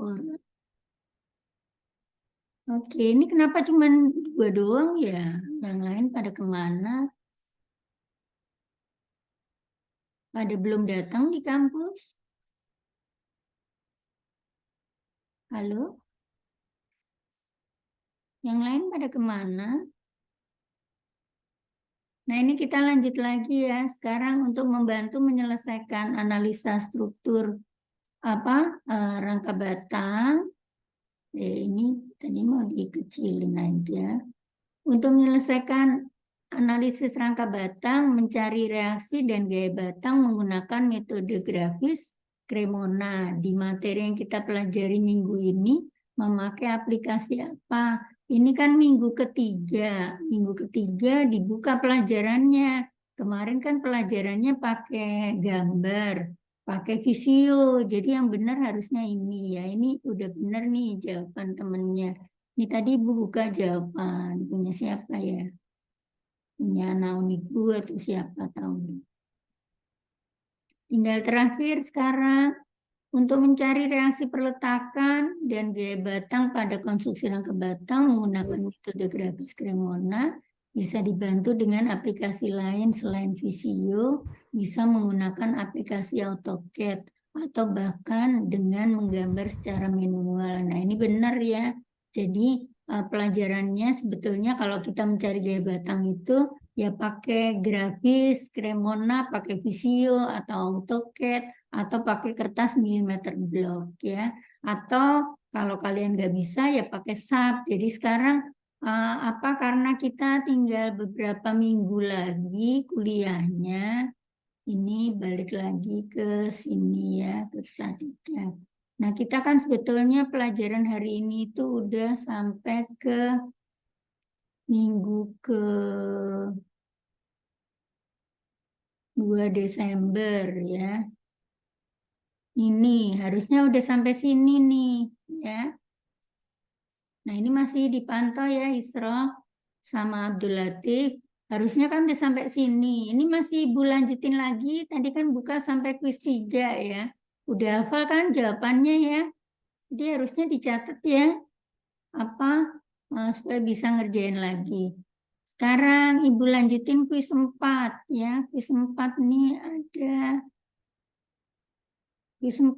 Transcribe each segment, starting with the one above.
orang. Oke, ini kenapa cuma 2 doang ya? Yang lain pada kemana? Pada belum datang di kampus? Halo? Yang lain pada kemana? Nah, ini kita lanjut lagi ya. Sekarang untuk membantu menyelesaikan analisa struktur rangka batang. Ini tadi mau dikecilin aja. Untuk menyelesaikan analisis rangka batang, mencari reaksi dan gaya batang menggunakan metode grafis Cremona. Di materi yang kita pelajari minggu ini, memakai aplikasi apa? Ini kan minggu ketiga. Minggu ketiga dibuka pelajarannya. Kemarin kan pelajarannya pakai gambar, pakai visio. Jadi yang benar harusnya ini ya. Ini udah benar nih jawaban temennya. Ini tadi Ibu buka jawaban. Punya siapa ya? Punya Nauniku atau siapa tahu. Tinggal terakhir sekarang. Untuk mencari reaksi perletakan dan gaya batang pada konstruksi rangka batang menggunakan metode grafis Cremona bisa dibantu dengan aplikasi lain selain Visio, bisa menggunakan aplikasi AutoCAD atau bahkan dengan menggambar secara manual. Nah, ini benar ya. Jadi pelajarannya sebetulnya kalau kita mencari gaya batang itu ya pakai grafis Cremona, pakai Visio atau AutoCAD atau pakai kertas milimeter block ya, atau kalau kalian nggak bisa ya pakai SAP. Jadi sekarang karena kita tinggal beberapa minggu lagi kuliahnya, ini balik lagi ke sini ya, ke statika. Nah, kita kan sebetulnya pelajaran hari ini itu udah sampai ke minggu ke 2 Desember ya. Ini harusnya udah sampai sini nih ya. Nah, ini masih dipantau ya Isra sama Abdul Latif. Harusnya kan udah sampai sini. Ini masih Ibu lanjutin lagi. Tadi kan buka sampai kuis 3 ya. Udah hafal kan jawabannya ya. Jadi harusnya dicatat ya. Supaya bisa ngerjain lagi. Sekarang Ibu lanjutin kuis 4 ya. Kuis 4 nih ada Kuis 4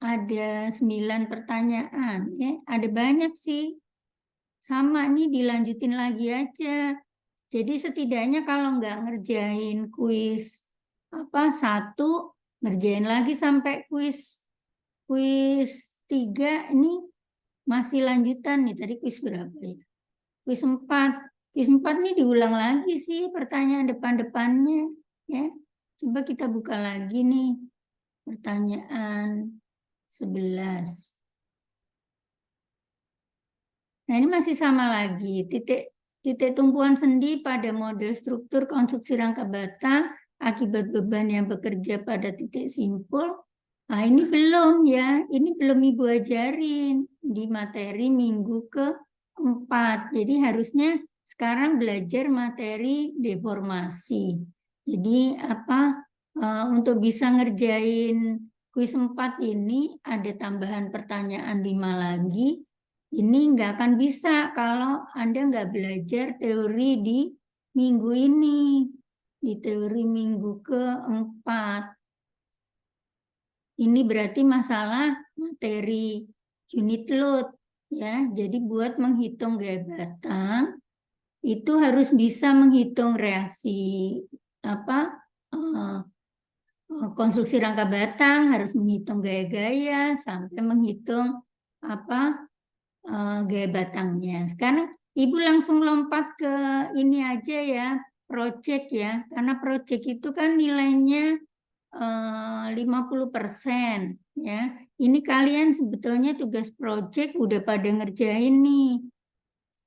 ada 9 pertanyaan. Ya, ada banyak sih. Sama nih dilanjutin lagi aja. Jadi setidaknya kalau nggak ngerjain kuis 1, ngerjain lagi sampai kuis kuis 3 ini masih lanjutan nih. Tadi kuis berapa ya? Kuis 4. Kuis 4 nih diulang lagi sih pertanyaan depan-depannya. Ya. Coba kita buka lagi nih. Pertanyaan 11. Nah, ini masih sama lagi. Titik tumpuan sendi pada model struktur konstruksi rangka batang akibat beban yang bekerja pada titik simpul. Nah, ini belum ya. Ini belum Ibu ajarin di materi minggu ke-4. Jadi harusnya sekarang belajar materi deformasi. Jadi untuk bisa ngerjain kuis 4 ini ada tambahan pertanyaan 5 lagi. Ini nggak akan bisa kalau Anda nggak belajar teori di minggu ini, di teori minggu ke-4. Ini berarti masalah materi unit load ya. Jadi buat menghitung gaya batang itu harus bisa menghitung reaksi konstruksi rangka batang, harus menghitung gaya-gaya sampai menghitung gaya batangnya. Sekarang Ibu langsung lompat ke ini aja ya, project ya. Karena project itu kan nilainya 50% ya. Ini kalian sebetulnya tugas project udah pada ngerjain nih.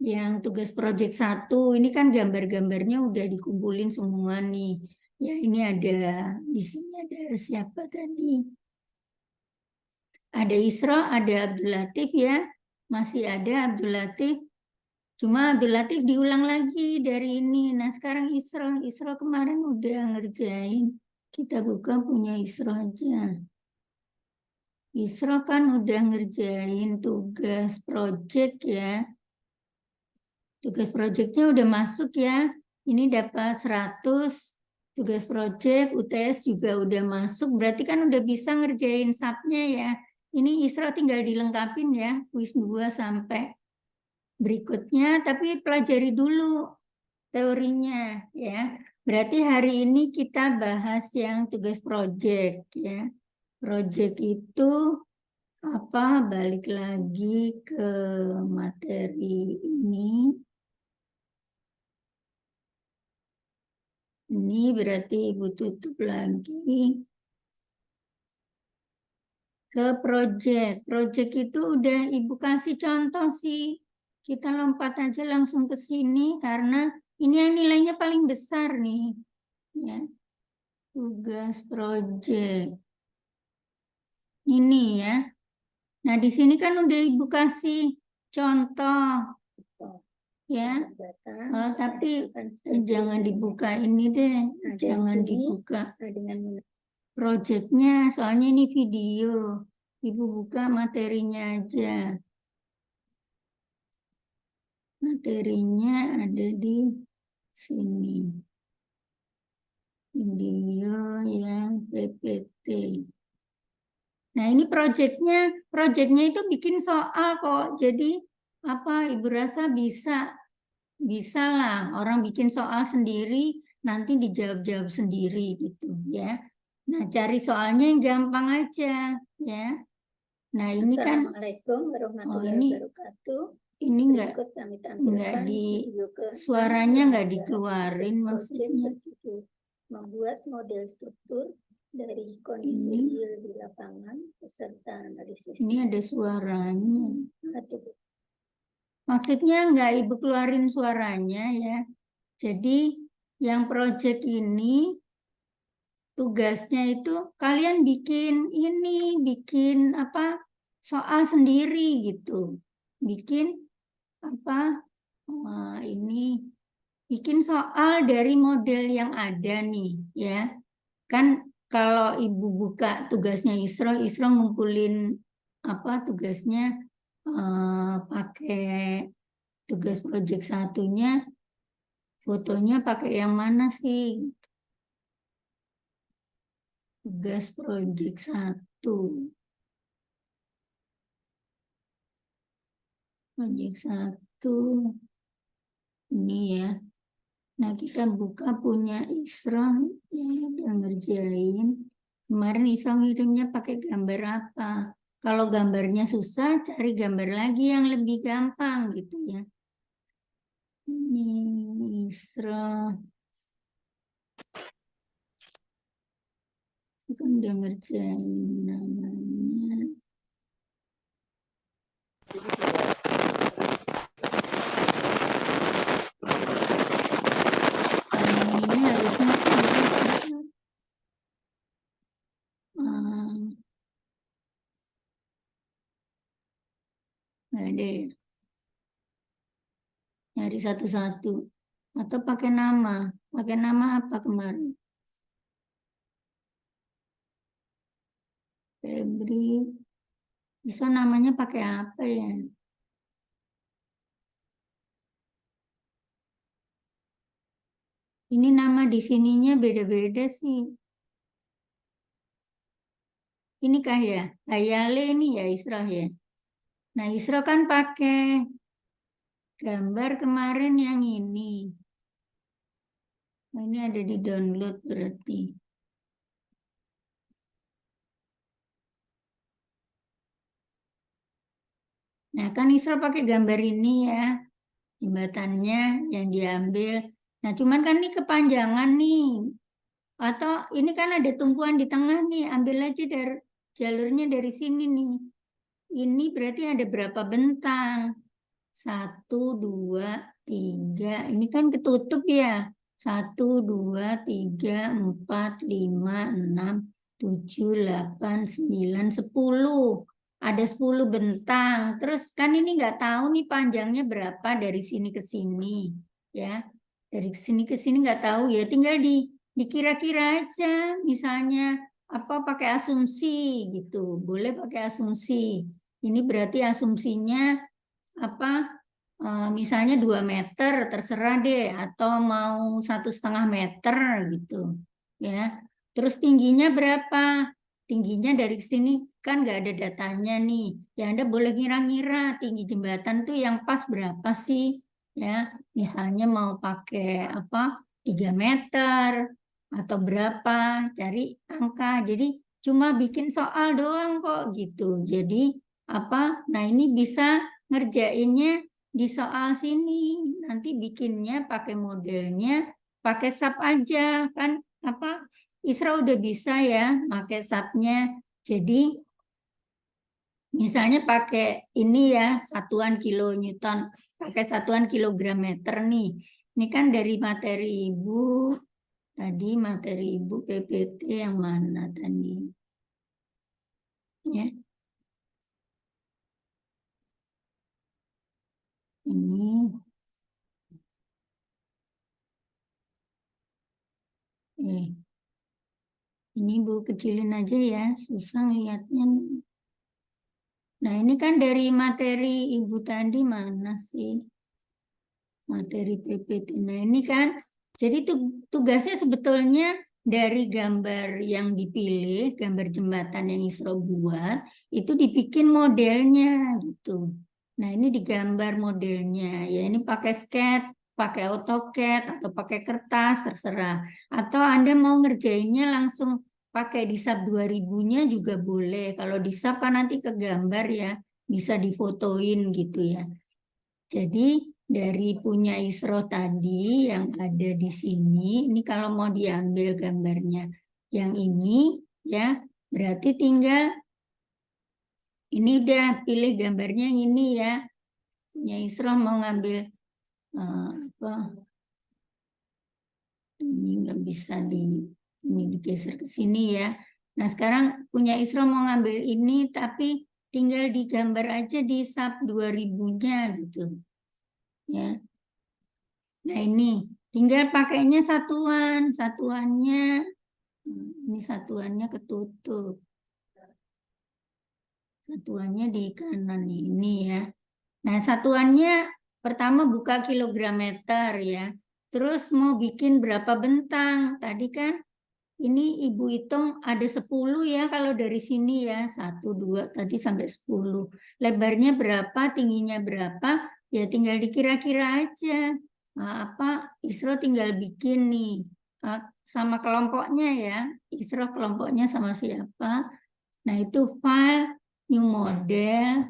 Yang tugas project 1 ini kan gambar-gambarnya udah dikumpulin semua nih. Ya, ini ada di sini ada siapa tadi? Ada Isra, ada Abdul Latif ya. Masih ada Abdul Latif. Cuma Abdul Latif diulang lagi dari ini. Nah, sekarang Isra. Isra kemarin udah ngerjain. Kita buka punya Isra aja. Isra kan udah ngerjain tugas project ya. Tugas projectnya udah masuk ya. Ini dapat 100. Tugas project, UTS juga udah masuk. Berarti kan udah bisa ngerjain subnya ya. Ini Isra tinggal dilengkapin ya. Kuis 2 sampai berikutnya. Tapi pelajari dulu teorinya ya. Berarti hari ini kita bahas yang tugas project ya. Project itu apa? Balik lagi ke materi ini. Ini berarti Ibu tutup lagi ke project. Project itu udah Ibu kasih contoh sih. Kita lompat aja langsung ke sini karena ini yang nilainya paling besar nih. Ya. Tugas project. Ini ya. Nah, di sini kan udah Ibu kasih contoh. Ya. Tapi jangan dibuka ini deh. Jangan dibuka projectnya, soalnya ini video. Ibu buka materinya aja. Materinya ada di sini. Video yang PPT. Nah, ini projectnya itu bikin soal kok. Jadi apa Ibu rasa bisa lah orang bikin soal sendiri nanti dijawab-jawab sendiri gitu ya. Nah, cari soalnya yang gampang aja ya. Nah, ini kan Assalamualaikum warahmatullahi wabarakatuh. Ini enggak suaranya enggak dikeluarin maksudnya. Membuat model struktur dari kondisi real di lapangan beserta analisis. Ini ada suaranya. Maksudnya enggak Ibu keluarin suaranya ya. Jadi yang project ini tugasnya itu kalian bikin apa soal sendiri gitu. Bikin apa ini bikin soal dari model yang ada nih ya. Kan kalau Ibu buka tugasnya Isra ngumpulin apa tugasnya pakai tugas project satunya, fotonya pakai yang mana sih? Tugas project 1. Project 1 ini ya. Nah, kita buka punya Isra yang udah ngerjain. Kemarin Isra ngirimnya pakai gambar apa? Kalau gambarnya susah, cari gambar lagi yang lebih gampang gitu ya. Ini Isra. Kita udah ngerjain namanya. Ini harusnya nggak ada ya. Nyari satu-satu. Atau pakai nama. Pakai nama apa kemarin? Febri. Bisa namanya pakai apa ya? Ini nama di sininya beda-beda sih. Inikah ya? Ayale ini ya Isra ya. Nah, Isra kan pakai gambar kemarin yang ini. Nah, ini ada di download berarti. Nah, kan Isra pakai gambar ini ya. Jembatannya yang diambil. Nah, cuman kan ini kepanjangan nih. Atau ini kan ada tumpuan di tengah nih. Ambil aja dari jalurnya dari sini nih. Ini berarti ada berapa bentang? 1, 2, 3. Ini kan ketutup ya. 1, 2, 3, 4, 5, 6, 7, 8, 9, 10. Ada 10 bentang. Terus kan ini nggak tahu nih panjangnya berapa dari sini ke sini. Ya, dari sini ke sini nggak tahu ya. Tinggal dikira-kira aja. Misalnya apa pakai asumsi gitu, boleh pakai asumsi. Ini berarti asumsinya apa? Misalnya 2 meter terserah deh, atau mau 1,5 meter gitu, ya. Terus tingginya berapa? Tingginya dari sini kan nggak ada datanya nih. Ya Anda boleh ngira-ngira tinggi jembatan tuh yang pas berapa sih? Ya, misalnya mau pakai apa? 3 meter atau berapa? Cari angka. Jadi cuma bikin soal doang kok gitu. Jadi apa? Nah, ini bisa ngerjainnya di soal sini. Nanti bikinnya pakai modelnya pakai sub aja kan apa? Isra udah bisa ya pakai subnya. Jadi misalnya pakai ini ya satuan kilonewton, pakai satuan kilogram meter nih. Ini kan dari materi ibu tadi, materi ibu PPT yang mana tadi? Ya, ini. Ini Bu kecilin aja ya, susah lihatnya. Nah, ini kan dari materi Ibu tadi mana sih? Materi PPT. Nah, ini kan, jadi tugasnya sebetulnya dari gambar yang dipilih, gambar jembatan yang Isra buat, itu dibikin modelnya gitu. Nah, ini digambar modelnya. Ya, ini pakai sketch, pakai AutoCAD, atau pakai kertas, terserah. Atau Anda mau ngerjainnya langsung pakai di SAP 2000-nya juga boleh. Kalau di SAP kan nanti ke gambar ya, bisa difotoin gitu ya. Jadi dari punya Isro tadi yang ada di sini, ini kalau mau diambil gambarnya yang ini ya, berarti tinggal ini udah pilih gambarnya yang ini ya. Punya Isro mau ngambil apa? Ini nggak bisa ini digeser ke sini ya. Nah, sekarang punya Isro mau ngambil ini tapi tinggal digambar aja di SAP 2000-nya gitu. Ya. Nah, ini tinggal pakainya satuan. Ini satuannya ketutup. Satuannya di kanan ini ya. Nah, satuannya pertama buka kilogram meter ya. Terus mau bikin berapa bentang? Tadi kan ini Ibu hitung ada 10 ya kalau dari sini ya. 1, 2, tadi sampai 10. Lebarnya berapa, tingginya berapa? Ya tinggal dikira-kira aja. Apa Isro tinggal bikin nih sama kelompoknya ya. Isro kelompoknya sama siapa? Nah, itu file new model.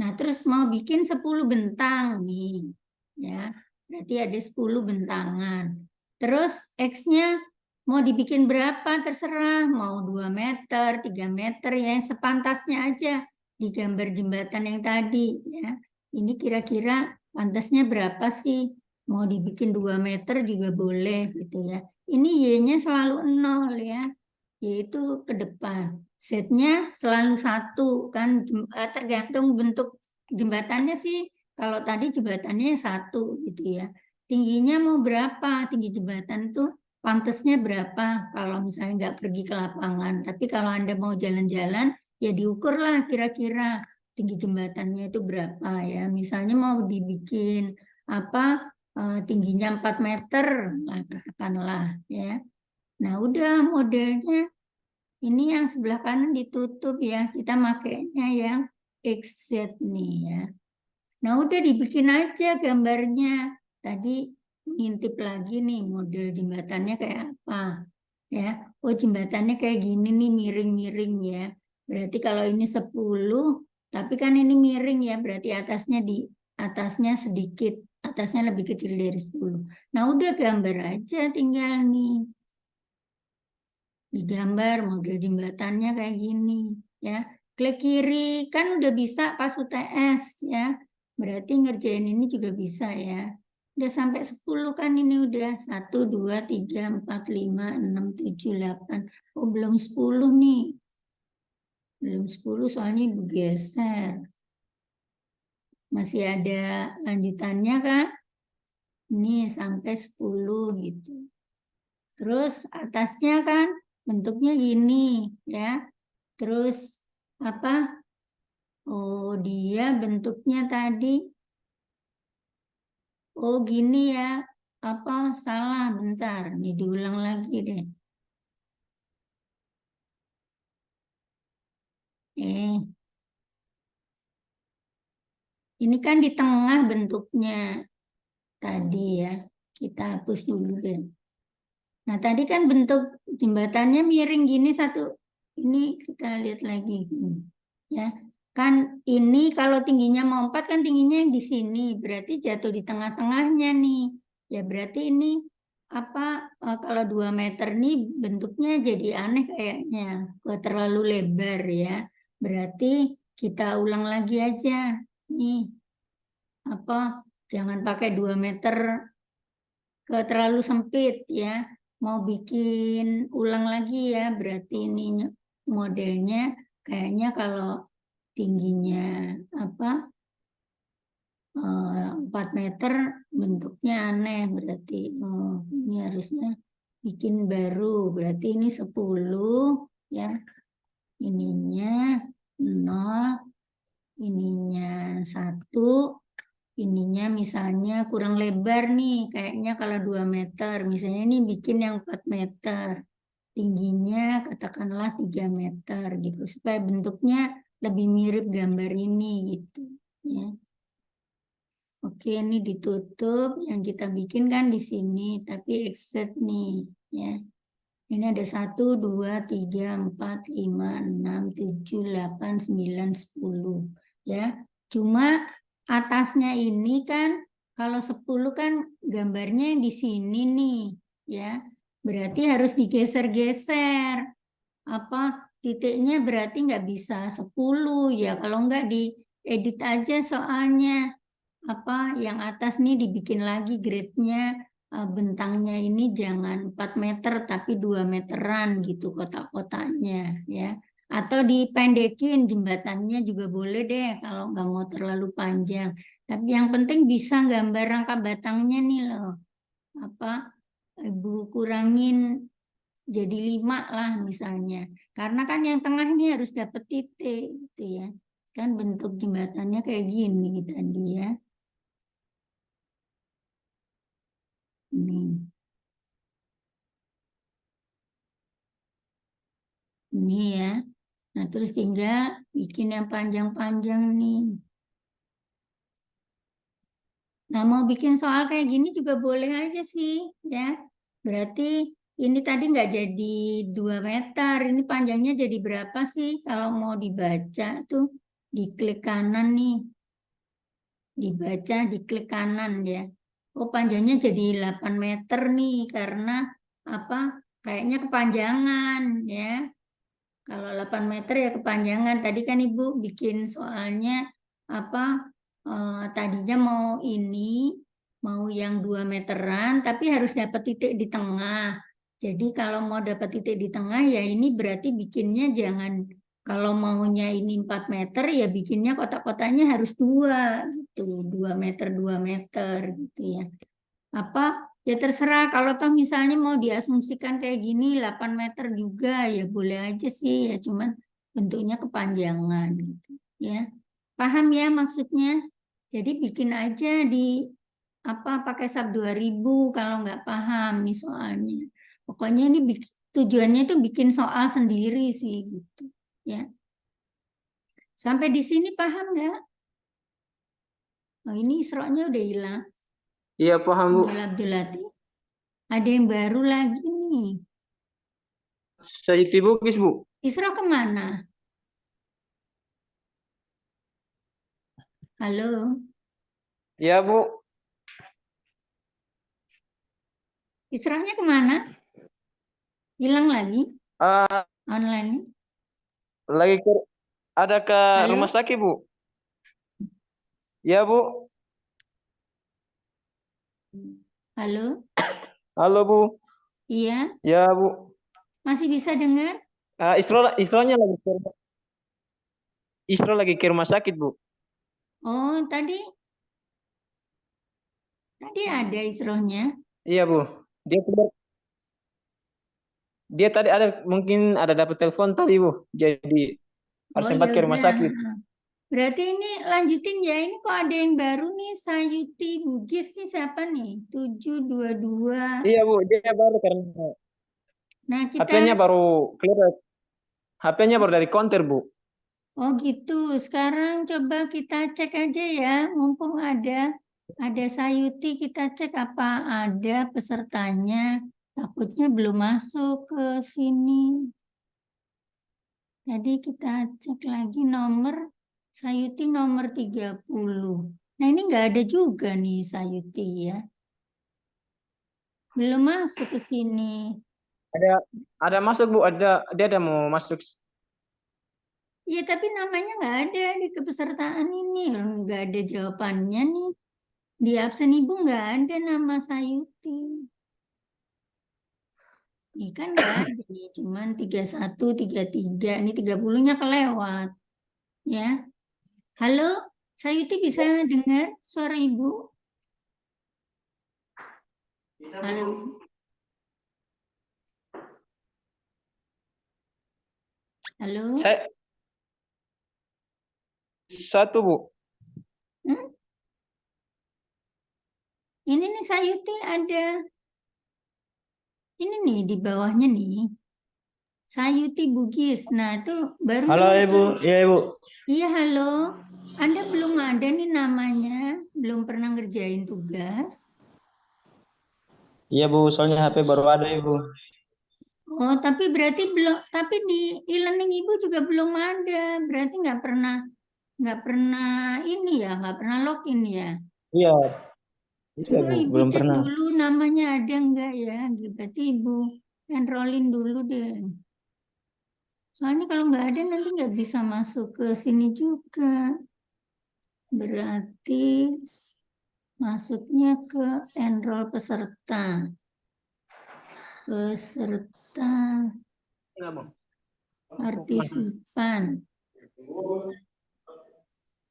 Nah, terus mau bikin 10 bentang nih. Ya. Berarti ada 10 bentangan. Terus X-nya mau dibikin berapa terserah, mau 2 meter, 3 meter ya, sepantasnya aja di gambar jembatan yang tadi ya. Ini kira-kira pantasnya berapa sih? Mau dibikin 2 meter juga boleh gitu ya. Ini Y-nya selalu 0 ya, yaitu ke depan. Z-nya selalu 1 kan, tergantung bentuk jembatannya sih. Kalau tadi jembatannya 1 gitu ya. Tingginya mau berapa? Tinggi jembatan tuh pantasnya berapa kalau misalnya nggak pergi ke lapangan. Tapi kalau Anda mau jalan-jalan, ya diukurlah kira-kira tinggi jembatannya itu berapa ya. Misalnya mau dibikin apa tingginya 4 meter, lah katakanlah ya. Nah, udah modelnya ini yang sebelah kanan ditutup ya. Kita makainya yang XZ nih ya. Nah, udah dibikin aja gambarnya. Tadi ngintip lagi nih model jembatannya kayak apa ya. Oh, jembatannya kayak gini nih, miring-miring ya. Berarti kalau ini 10, tapi kan ini miring ya, berarti atasnya sedikit, atasnya lebih kecil dari 10. Nah, udah gambar aja tinggal nih. Digambar model jembatannya kayak gini ya. Klik kiri kan udah bisa pas UTS ya. Berarti ngerjain ini juga bisa ya. Udah sampai 10 kan ini udah 1, 2, 3, 4, 5, 6, 7, 8. Oh belum 10 nih. Belum 10 soalnya bergeser. Masih ada lanjutannya kan? Ini sampai 10 gitu. Terus atasnya kan bentuknya gini ya. Terus apa? Oh, dia bentuknya tadi. Oh, gini ya. Apa salah? Bentar, nih diulang lagi deh. Ini kan di tengah bentuknya tadi ya. Kita hapus dulu deh. Nah, tadi kan bentuk jembatannya miring gini satu. Ini kita lihat lagi. Ya, kan ini kalau tingginya mau 4 kan tingginya yang di sini. Berarti jatuh di tengah-tengahnya nih. Ya berarti ini apa kalau 2 meter nih bentuknya jadi aneh kayaknya. Kok terlalu lebar ya. Berarti kita ulang lagi aja. Nih, apa jangan pakai 2 meter ke terlalu sempit ya. Mau bikin ulang lagi ya, berarti ini modelnya kayaknya kalau tingginya apa 4 meter bentuknya aneh berarti ini harusnya bikin baru berarti ini 10 ya, ininya 0, ininya 1, ininya misalnya kurang lebar nih kayaknya kalau 2 meter misalnya ini bikin yang 4 meter tingginya katakanlah 3 meter gitu supaya bentuknya lebih mirip gambar ini gitu ya. Oke, ini ditutup yang kita bikin kan di sini tapi exit nih ya. Ini ada 1, 2, 3, 4, 5, 6, 7, 8, 9, 10 ya. Cuma atasnya ini kan kalau 10 kan gambarnya yang di sini nih ya. Berarti harus digeser-geser. Apa titiknya berarti nggak bisa 10 ya. Kalau nggak diedit aja soalnya apa yang atas nih dibikin lagi gridnya bentangnya ini jangan 4 meter tapi 2 meteran gitu kotak-kotaknya ya. Atau dipendekin jembatannya juga boleh deh kalau nggak mau terlalu panjang. Tapi yang penting bisa gambar rangka batangnya nih loh. Apa Ibu kurangin jadi 5 lah misalnya. Karena kan yang tengah ini harus dapat titik gitu ya. Kan bentuk jembatannya kayak gini tadi ya. Ini. Ini ya. Nah, terus tinggal bikin yang panjang-panjang nih. Nah, mau bikin soal kayak gini juga boleh aja sih, ya. Berarti ini tadi nggak jadi 2 meter. Ini panjangnya jadi berapa sih? Kalau mau dibaca tuh, diklik kanan nih. Dibaca, diklik kanan ya. Oh, panjangnya jadi 8 meter nih, karena apa? Kayaknya kepanjangan, ya. Kalau 8 meter ya kepanjangan. Tadi kan Ibu bikin soalnya apa tadinya mau ini mau yang 2 meteran tapi harus dapat titik di tengah. Jadi kalau mau dapat titik di tengah ya ini berarti bikinnya jangan kalau maunya ini 4 meter ya bikinnya kotak-kotaknya harus 2 gitu. 2 meter gitu ya. Apa ya terserah kalau toh misalnya mau diasumsikan kayak gini 8 meter juga ya boleh aja sih ya cuman bentuknya kepanjangan gitu ya. Paham ya maksudnya? Jadi bikin aja di apa pakai SAP 2000 kalau nggak paham nih soalnya. Pokoknya ini tujuannya itu bikin soal sendiri sih gitu ya. Sampai di sini paham nggak? Oh ini Isra-nya udah hilang. Iya paham Bu. Tinggal Abdul Latif. Ada yang baru lagi nih. Saya Bugis Bu. Isra kemana? Halo, Iya Bu. Isranya kemana? Hilang lagi Ah, online? lagi ada ke rumah Halo, sakit Bu. Iya Bu. halo, Halo Bu. iya, Ya Bu. masih bisa dengar? Isro lagi ke rumah sakit Bu. Oh, tadi ada Isrohnya. Iya Bu. Dia keluar Dia tadi mungkin ada dapat telepon tadi, Bu. Jadi harus Oh sempat ya ke rumah udah. sakit. Berarti ini lanjutin ya. Ini kok ada yang baru nih, Sayuti Bugis nih siapa nih? 722. Iya, Bu, dia baru karena Nah, kita HP-nya baru keluar. HP-nya baru dari konter, Bu. oh gitu. Sekarang coba kita cek aja ya. Mumpung ada Sayuti, kita cek apa ada pesertanya. Takutnya belum masuk ke sini. Jadi kita cek lagi nomor Sayuti nomor 30. Nah, ini nggak ada juga nih Sayuti ya. Belum masuk ke sini. Ada masuk, Bu. Dia ada mau masuk. Iya, tapi namanya nggak ada di kepesertaan ini. Nggak ada jawabannya nih. Di absen ibu nggak ada nama Sayuti. Ini kan nggak ada nih. Cuman 31, 33. Ini 30-nya kelewat. Ya. Halo, Sayuti bisa dengar suara ibu? Halo. Halo. Satu, Bu. Hmm? Ini nih Sayuti ada. Ini nih di bawahnya nih. Sayuti Bugis. Nah, itu baru Halo nih. Ibu, iya Ibu. Iya, halo. Anda belum ada nih namanya. Belum pernah ngerjain tugas. Iya Bu, soalnya HP baru ada Ibu. Oh, tapi berarti belum. Tapi di e-learning ibu juga belum ada. Berarti nggak pernah ini ya, nggak pernah login ya. Iya, iya Coba Bu, ibu belum cek pernah. dulu namanya ada nggak ya. Berarti ibu enrollin dulu deh. Soalnya kalau nggak ada nanti nggak bisa masuk ke sini juga. Berarti masuknya ke enroll peserta. Peserta partisipan.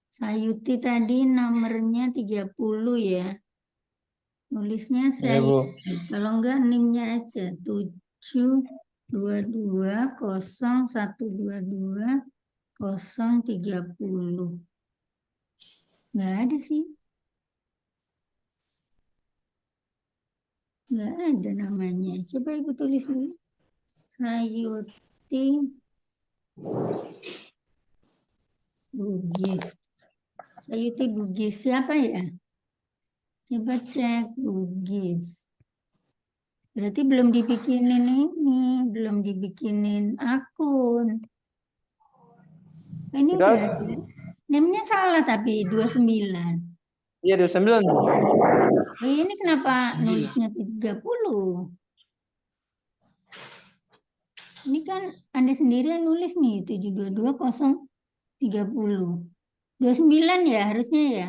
Sayuti tadi nomornya 30 ya. Nulisnya Iya Bu. Sayuti. Kalau enggak NIM-nya aja 7220122 Nggak ada sih. Nggak ada namanya. Coba ibu tulis dulu. Sayuti Bugis. Sayuti Bugis siapa ya? Coba cek Bugis. Berarti belum dibikinin ini, belum dibikinin akun. Ini Sudah? udah ada. Name-nya salah tapi 29. Iya, 29. Ini kenapa nulisnya 30? Ini kan Anda sendiri yang nulis nih 722.030. 29 ya harusnya ya.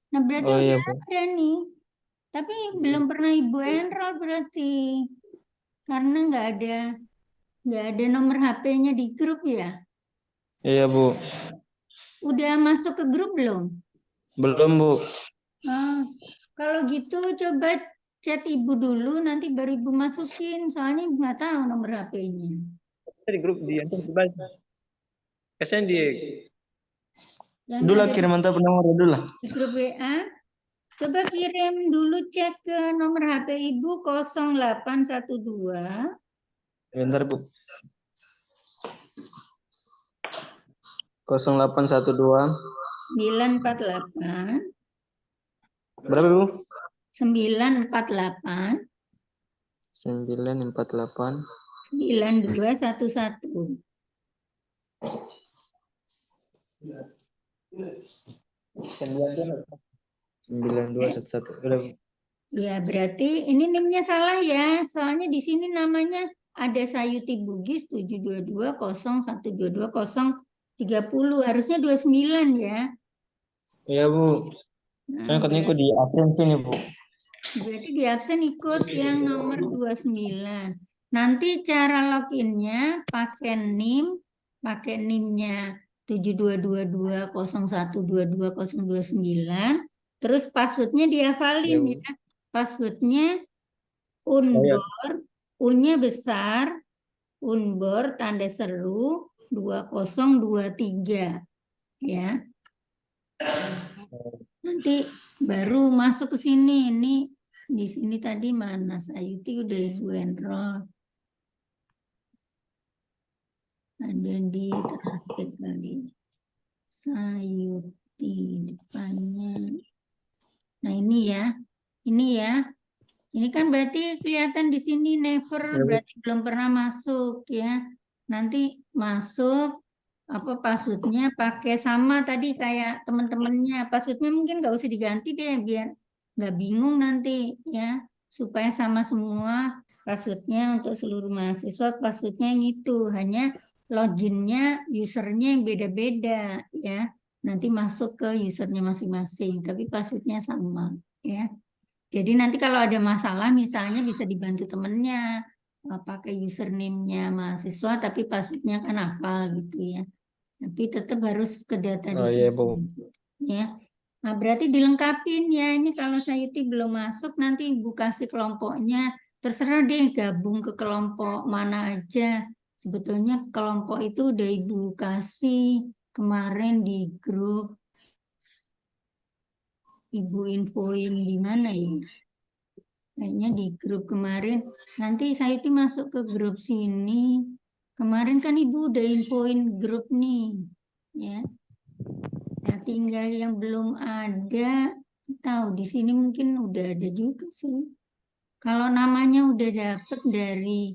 Nah, berarti Oh iya udah Bu. ada nih. Tapi belum pernah Ibu enroll berarti. Karena nggak ada nomor HP-nya di grup ya. Iya Bu. Udah masuk ke grup belum? Belum Bu. Nah, kalau gitu coba chat Ibu dulu, nanti baru Ibu masukin. Soalnya nggak tahu nomor HP-nya. Di grup di Kasihan dia. Yang Dulu ada kirim mantap nomor dulu lah. di grup WA, coba kirim dulu chat ke nomor HP Ibu 0812 Bentar Bu. 0812. 948 Berapa Bu? 948 948 9211. 9211. Udah Bu. Ya, berarti ini NIM-nya salah ya. Soalnya di sini namanya ada Sayuti Bugis 722012230. Harusnya 29 ya. Iya Bu. Nah, Soalnya katanya ikut di absen sini Bu. berarti di absen ikut yang nomor 29. Nanti cara loginnya pakai NIM-nya 72220122029. Terus passwordnya dihafalin Iya, Bu. ya. Passwordnya Oh, iya. Undor, U-nya besar, Unbor tanda seru 2023 ya. Nanti baru masuk ke sini. Ini di sini tadi mana Sayuti udah Ibu enroll. Ada di terakhir kali. Sayuti depannya. Nah, ini ya. Ini ya. Ini kan berarti kelihatan di sini never, Ya, Bu. berarti belum pernah masuk ya. Nanti masuk apa passwordnya pakai sama tadi kayak teman-temannya. Passwordnya mungkin nggak usah diganti deh biar nggak bingung nanti ya. Supaya sama semua passwordnya untuk seluruh mahasiswa, passwordnya yang itu. Hanya loginnya, usernya yang beda-beda ya. Nanti masuk ke usernya masing-masing, tapi passwordnya sama ya. Jadi nanti kalau ada masalah misalnya bisa dibantu temennya pakai username-nya mahasiswa tapi passwordnya kan hafal gitu ya. Tapi tetap harus ke data di Oh iya, sini Bu. ya. Nah, berarti dilengkapin ya. Ini kalau Sayuti belum masuk nanti Ibu kasih kelompoknya. Terserah deh gabung ke kelompok mana aja. Sebetulnya kelompok itu udah Ibu kasih kemarin di grup. Ibu infoin di mana ya? Kayaknya di grup kemarin. Nanti Sayuti masuk ke grup sini. Kemarin kan Ibu udah infoin grup nih. Ya. Nah, tinggal yang belum ada, tahu di sini mungkin udah ada juga sih. Kalau namanya udah dapet dari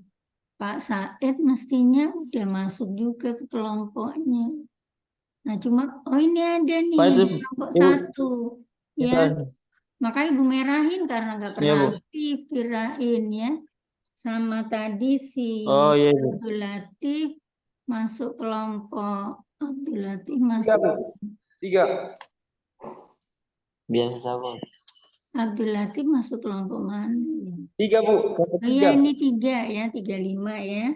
Pak Said, mestinya udah masuk juga ke kelompoknya. Nah, cuma, oh ini ada nih, Pak itu, kelompok Ibu. 1. Itu Ya, ada. makanya Ibu merahin karena nggak Iya, pernah Bu. aktif, kirain ya. Sama tadi si Oh iya, Bu. Abdul Latif masuk kelompok. Abdul Latif Tiga, masuk. Bu. 3. Biasa sama. Abdul Latif masuk kelompok mana ya? 3, Bu. Oh iya ini 3 ya, 35 ya.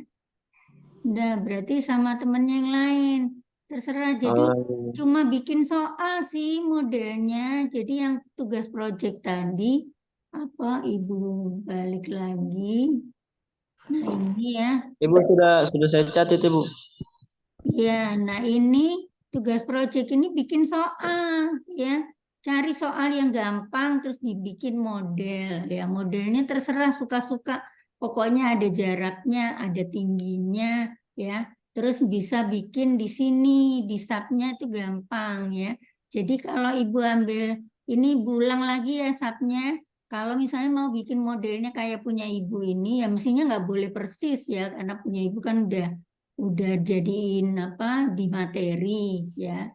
Udah berarti sama temennya yang lain. Terserah. Jadi Oh, iya. cuma bikin soal sih modelnya. Jadi yang tugas project tadi apa Ibu balik lagi. Nah ini ya. Ibu sudah saya catat, Ibu. Ya, nah ini tugas project ini bikin soal ya. Cari soal yang gampang terus dibikin model ya. Modelnya terserah suka-suka. Pokoknya ada jaraknya, ada tingginya ya. Terus bisa bikin di sini, di subnya itu gampang ya. Jadi kalau Ibu ambil ini ulang lagi ya subnya. Kalau misalnya mau bikin modelnya kayak punya Ibu ini ya mestinya nggak boleh persis ya karena punya Ibu kan udah jadiin apa di materi ya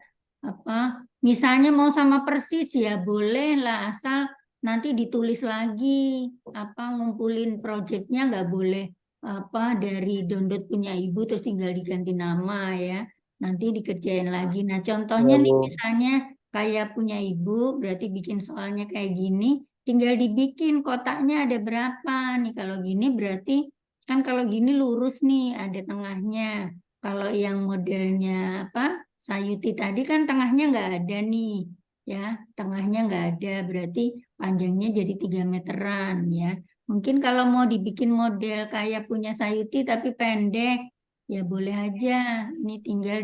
apa misalnya mau sama persis ya boleh lah asal nanti ditulis lagi apa ngumpulin projectnya nggak boleh apa dari download punya Ibu terus tinggal diganti nama ya nanti dikerjain lagi. Nah contohnya Iya, nih Bu. misalnya kayak punya Ibu berarti bikin soalnya kayak gini tinggal dibikin kotaknya ada berapa nih kalau gini berarti kan kalau gini lurus nih, ada tengahnya. Kalau yang modelnya apa Sayuti tadi kan tengahnya nggak ada nih, ya tengahnya nggak ada, berarti panjangnya jadi 3 meteran ya. Mungkin kalau mau dibikin model kayak punya Sayuti tapi pendek, ya boleh aja. Ini tinggal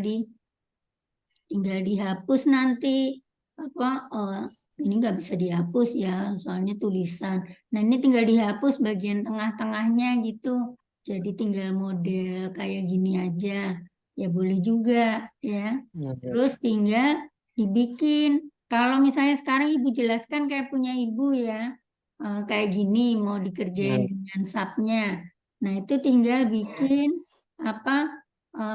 dihapus nanti apa ini nggak bisa dihapus ya soalnya tulisan. Nah ini tinggal dihapus bagian tengah-tengahnya gitu. Jadi tinggal model kayak gini aja. Ya boleh juga ya. Terus tinggal dibikin. Kalau misalnya sekarang Ibu jelaskan kayak punya Ibu ya. Kayak gini mau dikerjain dengan subnya. Nah itu tinggal bikin apa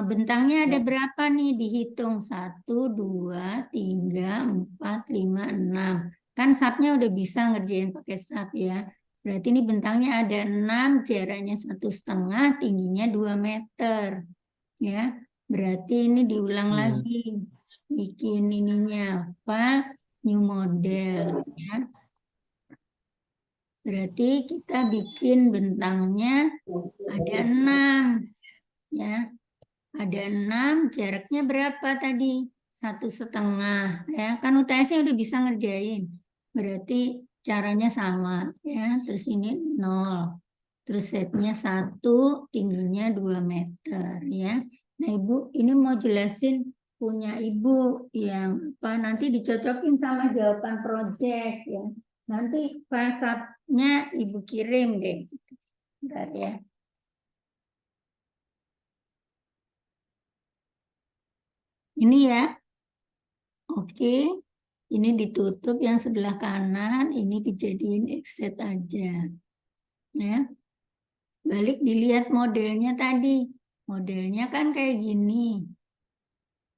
bentangnya ada berapa nih? Dihitung 1, 2, 3, 4, 5, 6. Kan subnya udah bisa ngerjain pakai sub ya. Berarti ini bentangnya ada 6, jaraknya 1,5, tingginya 2 meter. Ya, berarti ini diulang lagi. Bikin ininya apa? New model ya. Berarti kita bikin bentangnya ada 6 ya. Ada 6, jaraknya berapa tadi? 1,5 ya. Kan UTS-nya udah bisa ngerjain. Berarti caranya sama ya. Terus ini 0. Terus setnya 1, tingginya 2 meter ya. Nah Ibu ini mau jelasin punya Ibu yang apa nanti dicocokin sama jawaban project ya. Nanti WhatsApp-nya Ibu kirim deh. Bentar ya. Ini ya. Oke. Ini ditutup yang sebelah kanan, ini dijadiin exit aja. Ya. Balik dilihat modelnya tadi. Modelnya kan kayak gini.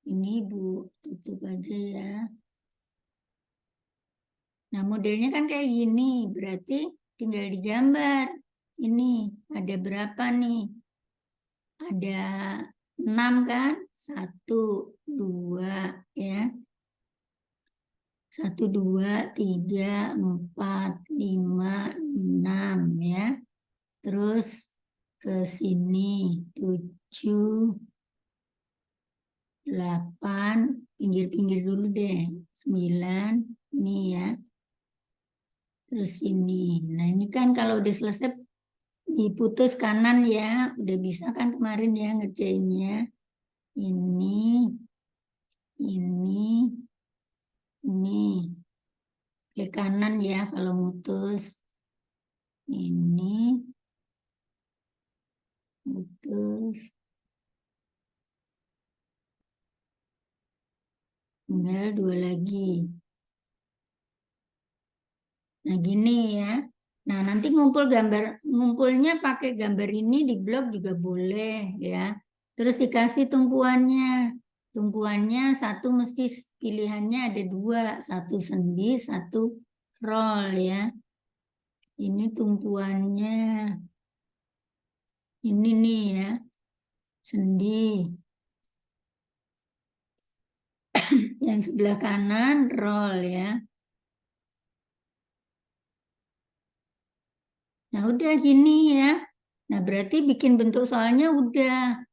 Ini Bu, tutup aja ya. Nah, modelnya kan kayak gini. Berarti tinggal digambar. Ini ada berapa nih? Ada 6 kan? 1, 2 ya. 1, 2, 3, 4, 5, 6 ya. Terus ke sini 7, 8, pinggir-pinggir dulu deh. 9, ini ya. Terus ini. Nah, ini kan kalau udah selesai diputus kanan ya. Udah bisa kan kemarin ya ngerjainnya. Ini. Klik kanan ya kalau mutus. Ini. Mutus. Tinggal 2 lagi. Nah, gini ya. Nah, nanti ngumpulnya pakai gambar ini di blog juga boleh ya. Terus dikasih tumpuannya. Tumpuannya 1 mesti pilihannya ada 2, 1 sendi, 1 roll ya. Ini tumpuannya. Ini nih ya. Sendi. Yang sebelah kanan roll ya. Nah, udah gini ya. Nah, berarti bikin bentuk soalnya udah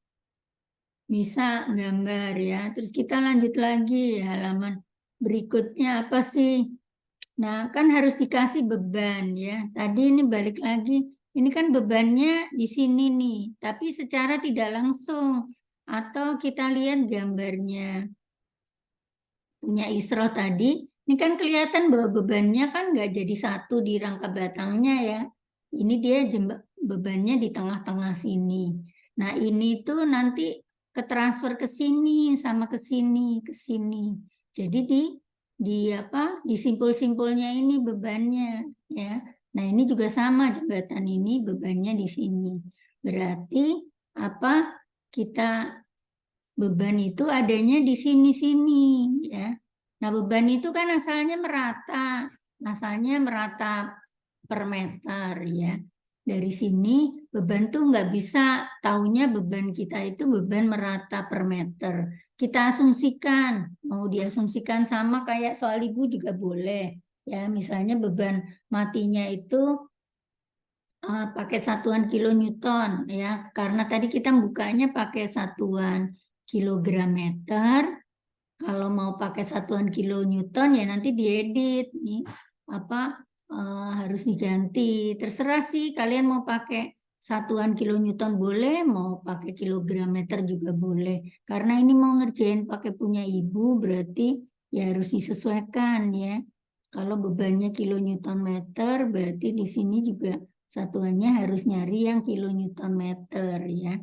bisa gambar ya. Terus kita lanjut lagi halaman berikutnya apa sih? Nah, kan harus dikasih beban ya. Tadi ini balik lagi. Ini kan bebannya di sini nih, tapi secara tidak langsung. Atau kita lihat gambarnya. Punya Isroh tadi, ini kan kelihatan bahwa bebannya kan nggak jadi satu di rangka batangnya ya. Ini dia bebannya di tengah-tengah sini. Nah, ini tuh nanti ketransfer ke sini sama ke sini, ke sini. Jadi di apa? Di simpul-simpulnya ini bebannya ya. Nah, ini juga sama jembatan ini bebannya di sini. Berarti apa? Kita beban itu adanya di sini-sini ya. Nah, beban itu kan asalnya merata per meter ya. Dari sini beban tuh nggak bisa taunya beban kita itu beban merata per meter. Kita asumsikan, mau diasumsikan sama kayak soal ibu juga boleh ya. Misalnya beban matinya itu pakai satuan kilonewton ya, karena tadi kita bukanya pakai satuan kilogram meter. Kalau mau pakai satuan kilonewton ya nanti diedit nih apa harus diganti. Terserah sih kalian mau pakai satuan kilonewton boleh, mau pakai kilogram meter juga boleh. Karena ini mau ngerjain pakai punya ibu berarti ya harus disesuaikan ya. Kalau bebannya kilonewton meter berarti di sini juga satuannya harus nyari yang kilonewton meter ya.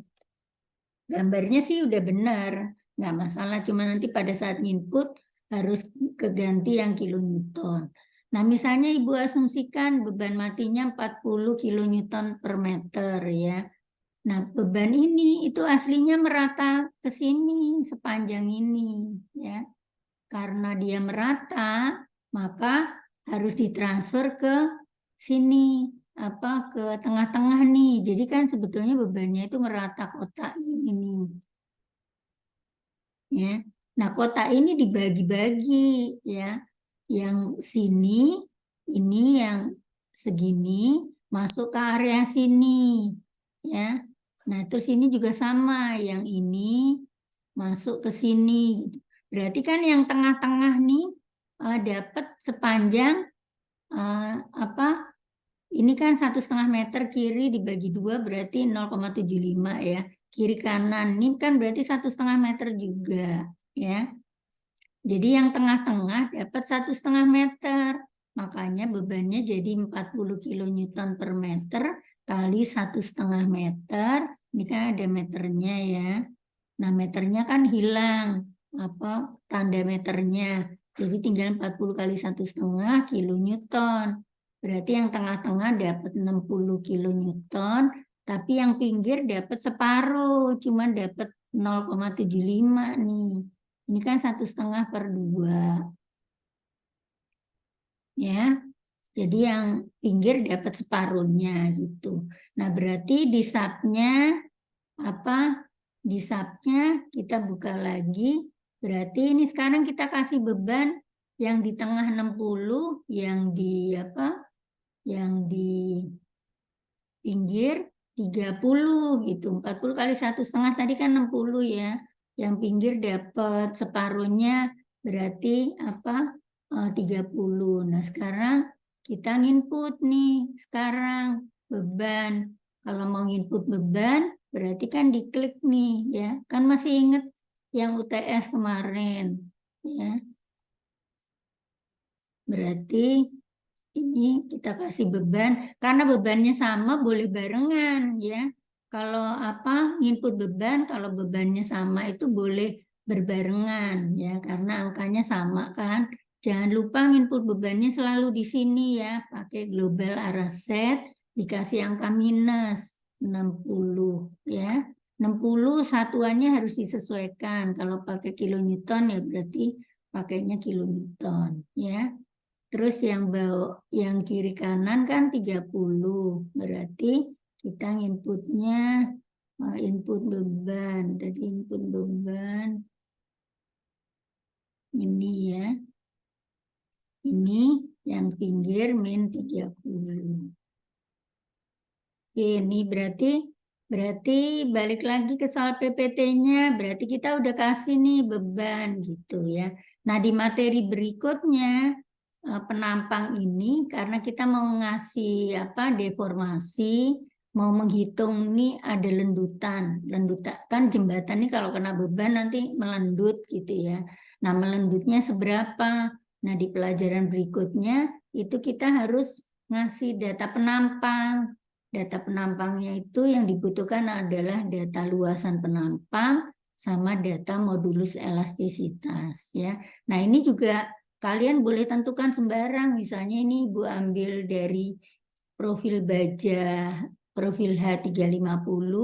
Gambarnya sih udah benar, nggak masalah. Cuma nanti pada saat input harus keganti yang kilonewton. Nah, misalnya Ibu asumsikan beban matinya 40 kilonewton per meter ya. Nah, beban ini itu aslinya merata ke sini sepanjang ini ya. Karena dia merata, maka harus ditransfer ke sini apa ke tengah-tengah nih. Jadi kan sebetulnya bebannya itu merata kotak ini nih. Ya. Nah, kotak ini dibagi-bagi ya. Yang sini ini yang segini masuk ke area sini ya. Nah, terus ini juga sama, yang ini masuk ke sini. Berarti kan yang tengah-tengah nih dapat sepanjang apa Ini kan 1,5 meter kiri dibagi 2 berarti 0,75 ya. Kiri kanan ini kan berarti 1,5 meter juga ya. Jadi yang tengah-tengah dapat 1,5 meter. Makanya bebannya jadi 40 kilonewton per meter kali 1,5 meter. Ini kan ada meternya ya. Nah, meternya kan hilang tanda meternya. Jadi tinggal 40 kali 1,5 kilonewton. Berarti yang tengah-tengah dapat 60 kilonewton, tapi yang pinggir dapat separuh, cuma dapat 0,75 nih. Ini kan 1,5 per 2. Ya. Jadi yang pinggir dapat separuhnya gitu. Nah, berarti di subnya Di subnya kita buka lagi. Berarti ini sekarang kita kasih beban yang di tengah 60, yang di Yang di pinggir 30 gitu. 40 kali 1,5 tadi kan 60 ya. Yang pinggir dapat separuhnya berarti 30. Nah, sekarang kita input nih sekarang beban. Kalau mau input beban berarti kan diklik nih ya. Kan masih inget yang UTS kemarin ya. Berarti ini kita kasih beban, karena bebannya sama boleh barengan ya. Kalau input beban, kalau bebannya sama itu boleh berbarengan ya, karena angkanya sama kan. Jangan lupa input bebannya selalu di sini ya, pakai global arah set, dikasih angka minus 60 ya. 60 satuannya harus disesuaikan. Kalau pakai kilonewton ya berarti pakainya kilonewton ya. Terus yang kiri kanan kan 30. Berarti kita inputnya input beban. Tadi input beban ini ya. Ini yang pinggir min 30. Oke, ini berarti balik lagi ke soal PPT-nya, berarti kita udah kasih nih beban gitu ya. Nah, di materi berikutnya penampang ini karena kita mau ngasih deformasi, mau menghitung nih ada lendutan kan jembatan nih kalau kena beban nanti melendut gitu ya. Nah, melendutnya seberapa? Nah, di pelajaran berikutnya itu kita harus ngasih data penampang. Data penampangnya itu yang dibutuhkan adalah data luasan penampang sama data modulus elastisitas ya. Nah, ini juga kalian boleh tentukan sembarang, misalnya ini Ibu ambil dari profil baja, profil H350,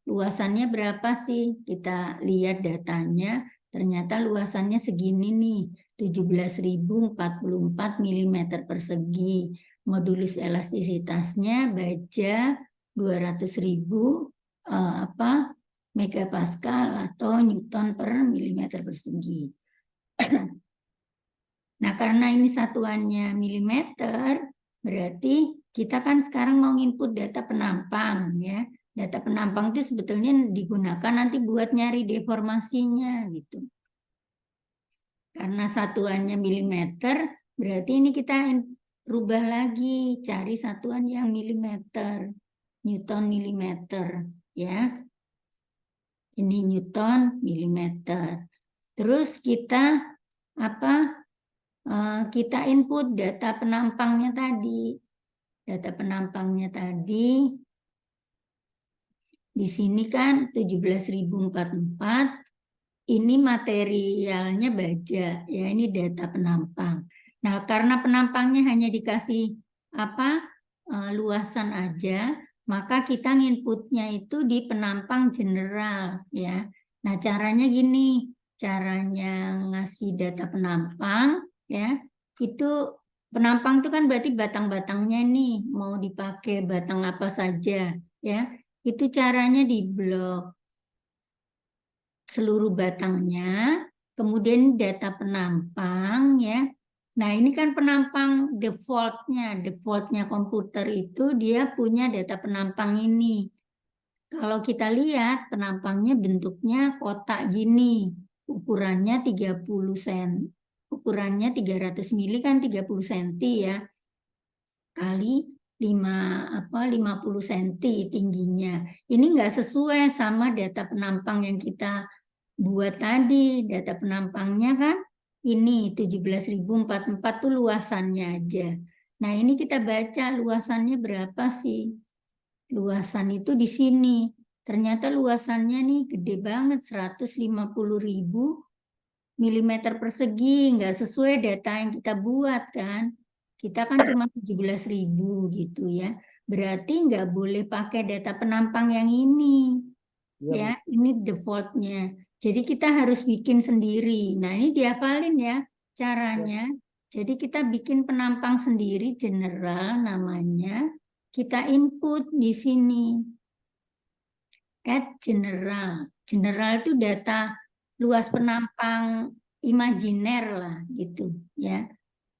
luasannya berapa sih? Kita lihat datanya, ternyata luasannya segini nih, 17.044 mm persegi. Modulus elastisitasnya baja 200.000 megapascal atau newton per milimeter persegi. Nah, karena ini satuannya milimeter, berarti kita kan sekarang mau input data penampang ya. Data penampang itu sebetulnya digunakan nanti buat nyari deformasinya gitu. Karena satuannya milimeter, berarti ini kita rubah lagi, cari satuan yang milimeter, newton milimeter ya. Ini newton milimeter. Terus kita kita input data penampangnya tadi. Data penampangnya tadi di sini kan 17.044. Ini materialnya baja ya, ini data penampang. Nah, karena penampangnya hanya dikasih luasan aja, maka kita inputnya itu di penampang general ya. Nah, caranya gini, caranya ngasih data penampang ya, itu penampang itu kan berarti batang-batangnya nih mau dipakai batang apa saja ya. Itu caranya di blok seluruh batangnya, kemudian data penampang ya. Nah, ini kan penampang defaultnya komputer itu dia punya data penampang ini. Kalau kita lihat penampangnya bentuknya kotak gini, ukurannya 30 cm. Ukurannya 300 mili kan 30 cm ya. Kali 50 cm tingginya. Ini nggak sesuai sama data penampang yang kita buat tadi. Data penampangnya kan ini 17.044 tuh luasannya aja. Nah, ini kita baca luasannya berapa sih? Luasan itu di sini. Ternyata luasannya nih gede banget, 150.000 milimeter persegi. Nggak sesuai data yang kita buat kan. Kita kan cuma 17.000 gitu ya. Berarti nggak boleh pakai data penampang yang ini. Iya, Bu. Ya, ini defaultnya. Jadi kita harus bikin sendiri. Nah, ini dihafalin ya caranya. Jadi kita bikin penampang sendiri general namanya. Kita input di sini. Add general. General itu data luas penampang imajiner lah gitu ya.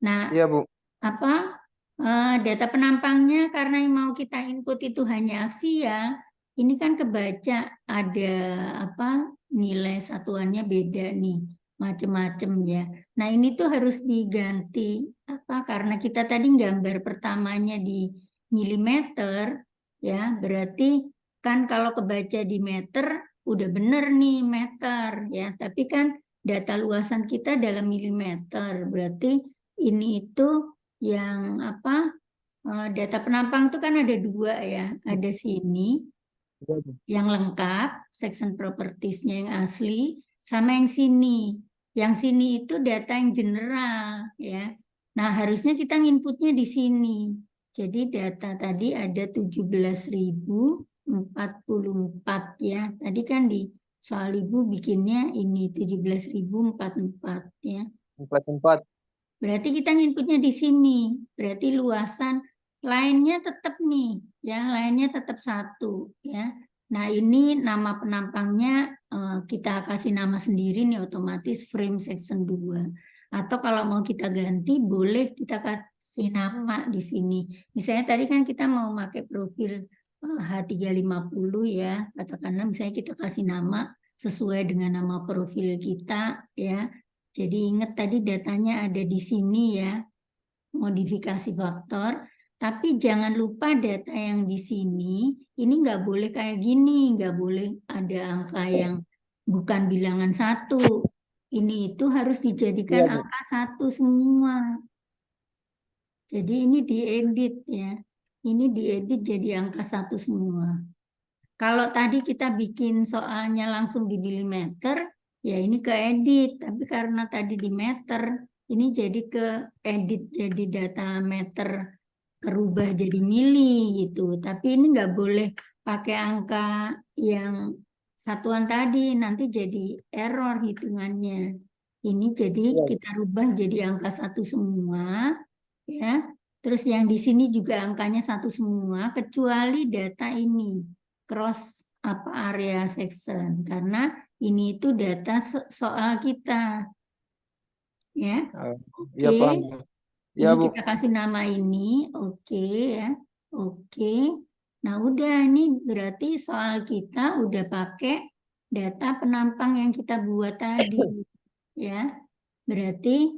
Nah, Iya, Bu. data penampangnya karena yang mau kita input itu hanya aksial, ini kan kebaca ada nilai satuannya beda nih, macem-macem ya. Nah, ini tuh harus diganti karena kita tadi gambar pertamanya di milimeter ya, berarti kan kalau kebaca di meter udah bener nih meter ya, tapi kan data luasan kita dalam milimeter, berarti ini itu yang data penampang itu kan ada dua ya, ada sini Iya, Bu. yang lengkap, section propertiesnya yang asli, sama yang sini. Yang sini itu data yang general ya. Nah, harusnya kita nginputnya di sini. Jadi data tadi ada 17.044 ya. Tadi kan di soal Ibu bikinnya ini 17.044 ya. 44. Berarti kita nginputnya di sini. Berarti luasan lainnya tetap nih, ya, lainnya tetap 1 ya. Nah, ini nama penampangnya kita kasih nama sendiri nih otomatis frame section 2. Atau kalau mau kita ganti boleh kita kasih nama di sini. Misalnya tadi kan kita mau pakai profil H350 ya. Katakanlah misalnya kita kasih nama sesuai dengan nama profil kita ya. Jadi ingat tadi datanya ada di sini ya, modifikasi faktor. Tapi jangan lupa data yang di sini, ini nggak boleh kayak gini, nggak boleh ada angka yang bukan bilangan 1. Ini itu harus dijadikan Iya, Bu. angka 1 semua. Jadi ini diedit ya, ini diedit jadi angka 1 semua. Kalau tadi kita bikin soalnya langsung di milimeter, ya ini ke edit, tapi karena tadi di meter, ini jadi ke edit jadi data meter kerubah jadi mili gitu. Tapi ini nggak boleh pakai angka yang satuan tadi, nanti jadi error hitungannya. Ini jadi Iya, Bu. kita rubah jadi angka 1 semua, ya. Terus yang di sini juga angkanya 1 semua, kecuali data ini cross area section karena ini itu data soal kita ya. Iya, Oke, paham. Iya, ini Bu. kita kasih nama ini, oke ya, oke. Nah, udah ini berarti soal kita udah pakai data penampang yang kita buat tadi ya. Berarti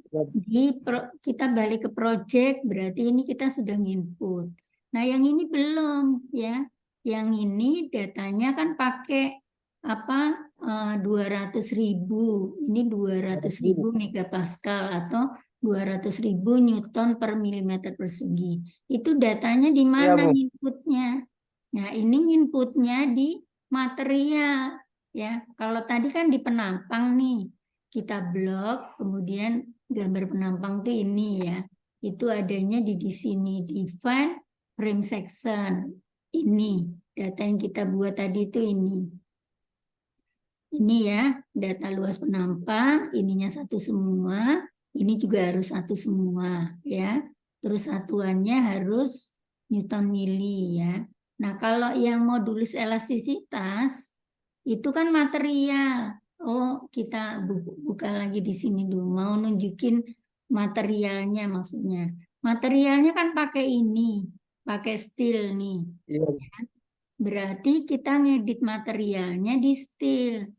kita balik ke project, berarti ini kita sudah nginput. Nah, yang ini belum ya. Yang ini datanya kan pakai 200.000. Ini 200.000 megapascal atau 200.000 Newton per milimeter persegi. Itu datanya di Iya, mana Bu. inputnya? Nah, ini inputnya di material ya. Kalau tadi kan di penampang nih, kita blok, kemudian gambar penampang tuh ini ya. Itu adanya di sini, define frame section. Ini data yang kita buat tadi itu ini. Ini ya, data luas penampang, ininya 1 semua, ini juga harus 1 semua ya. Terus satuannya harus Newton mili ya. Nah, kalau yang modulus elastisitas itu kan material. Oh, kita buka lagi di sini dulu. Mau nunjukin materialnya maksudnya. Materialnya kan pakai ini, pakai steel nih. Iya, Bu. Berarti kita ngedit materialnya di steel.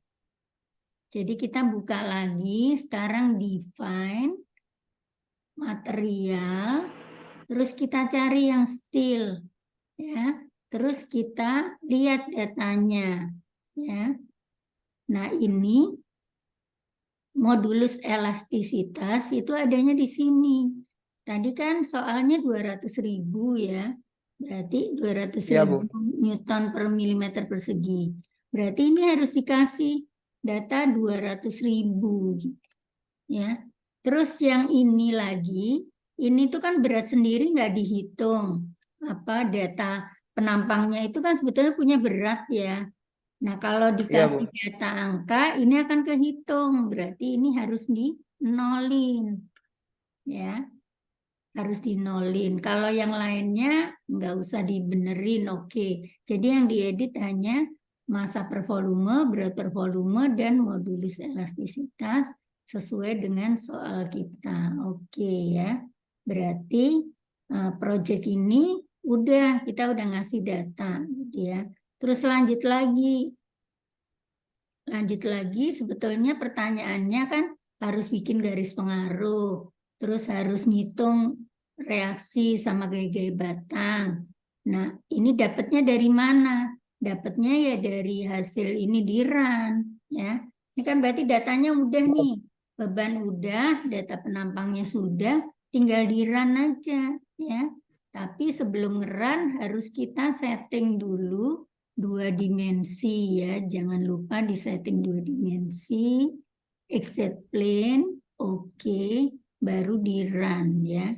Jadi kita buka lagi, sekarang define material, Terus kita cari yang still, ya. Terus kita lihat datanya, ya. Nah, ini modulus elastisitas itu adanya di sini. Tadi kan soalnya 200.000 ya. Berarti 200.000 Iya, Bu. Newton per milimeter persegi. Berarti ini harus dikasih data 200.000 ya. Terus yang ini lagi, ini tuh kan berat sendiri nggak dihitung. Apa data penampangnya itu kan sebetulnya punya berat ya. Nah, kalau Iya, Bu. dikasih data angka, ini akan kehitung. Berarti ini harus dinolin. Ya, harus dinolin. Kalau yang lainnya nggak usah dibenerin, oke. Jadi yang diedit hanya massa per volume, berat per volume, dan modulus elastisitas sesuai dengan soal kita. Oke ya. Berarti project ini kita udah ngasih data gitu ya. Terus lanjut lagi sebetulnya pertanyaannya kan harus bikin garis pengaruh, terus harus ngitung reaksi sama gaya-gaya batang. Nah, ini dapatnya dari mana? Dapatnya ya dari hasil ini di run, ya. Ini kan berarti datanya udah nih, beban udah, data penampangnya sudah, tinggal di run aja, ya. Tapi sebelum nge-run harus kita setting dulu 2 dimensi ya, jangan lupa di setting 2 dimensi, exact plane, oke, baru di run ya.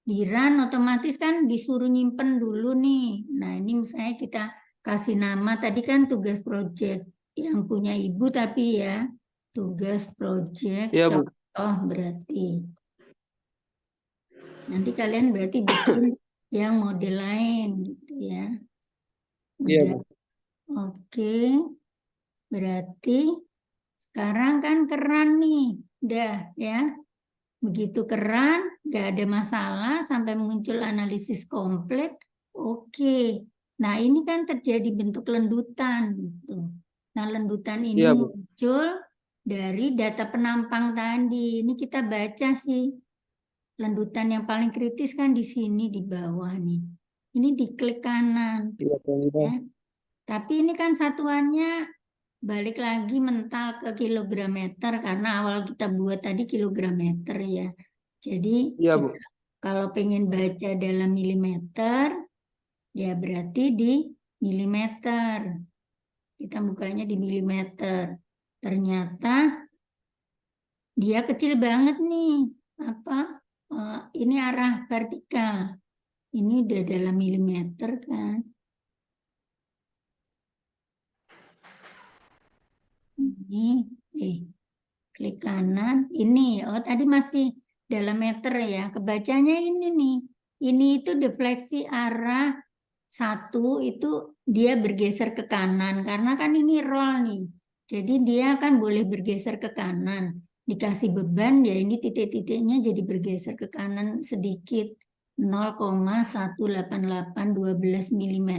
Di run otomatis kan disuruh nyimpen dulu nih. Nah ini misalnya kita kasih nama, tadi kan tugas project yang punya ibu tapi ya, tugas project Iya, Bu. contoh berarti. Nanti kalian berarti bikin yang model lain gitu ya. Iya, Udah. Bu. Oke, berarti sekarang kan keran nih, udah ya. Begitu keran, nggak ada masalah sampai muncul analisis komplit. Oke, nah ini kan terjadi bentuk lendutan gitu. Nah lendutan ini Iya, Bu. muncul dari data penampang tadi. Ini kita baca sih, lendutan yang paling kritis kan di sini di bawah nih. Ini di klik kanan. Iya, Bu. Ya. Tapi ini kan satuannya balik lagi mental ke kilogram meter karena awal kita buat tadi kilogram meter ya. Jadi Iya, Bu. kita kalau pengen baca dalam milimeter ya berarti di milimeter. Kita bukanya di milimeter. Ternyata dia kecil banget nih. Apa? Ini arah vertikal. Ini udah dalam milimeter kan. Ini, klik kanan. Ini, tadi masih dalam meter ya. Kebacanya ini nih. Ini itu defleksi arah 1 itu dia bergeser ke kanan. Karena kan ini roll nih. Jadi dia kan boleh bergeser ke kanan. Dikasih beban ya ini titik-titiknya jadi bergeser ke kanan sedikit. 0,18812 mm.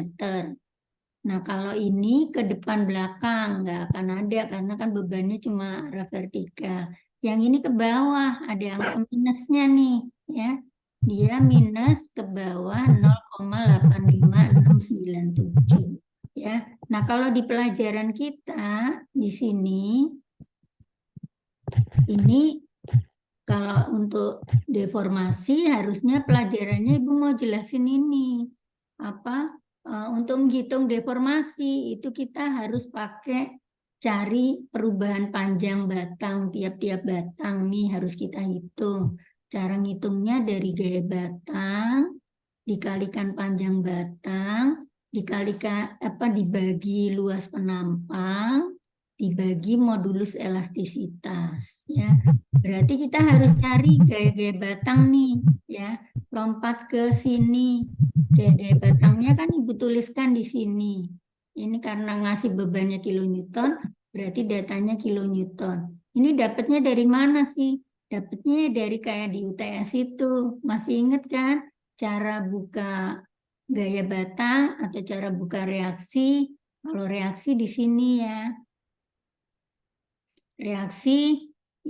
Nah, kalau ini ke depan belakang nggak akan ada karena kan bebannya cuma arah vertikal. Yang ini ke bawah ada angka minusnya nih, ya. Dia minus ke bawah 0,85697, ya. Nah, kalau di pelajaran kita di sini ini kalau untuk deformasi harusnya pelajarannya Ibu mau jelasin ini apa? Untuk menghitung deformasi itu kita harus pakai cari perubahan panjang batang tiap-tiap batang nih harus kita hitung. Cara ngitungnya dari gaya batang dikalikan panjang batang dikalikan dibagi luas penampang dibagi modulus elastisitas ya. Berarti kita harus cari gaya-gaya batang nih ya. Lompat ke sini. Gaya batangnya kan Ibu tuliskan di sini. Ini karena ngasih bebannya kilonewton, berarti datanya kilonewton. Ini dapatnya dari mana sih? Dapatnya dari kayak di UTS itu. Masih ingat kan? Cara buka gaya batang atau cara buka reaksi. Kalau reaksi di sini ya. Reaksi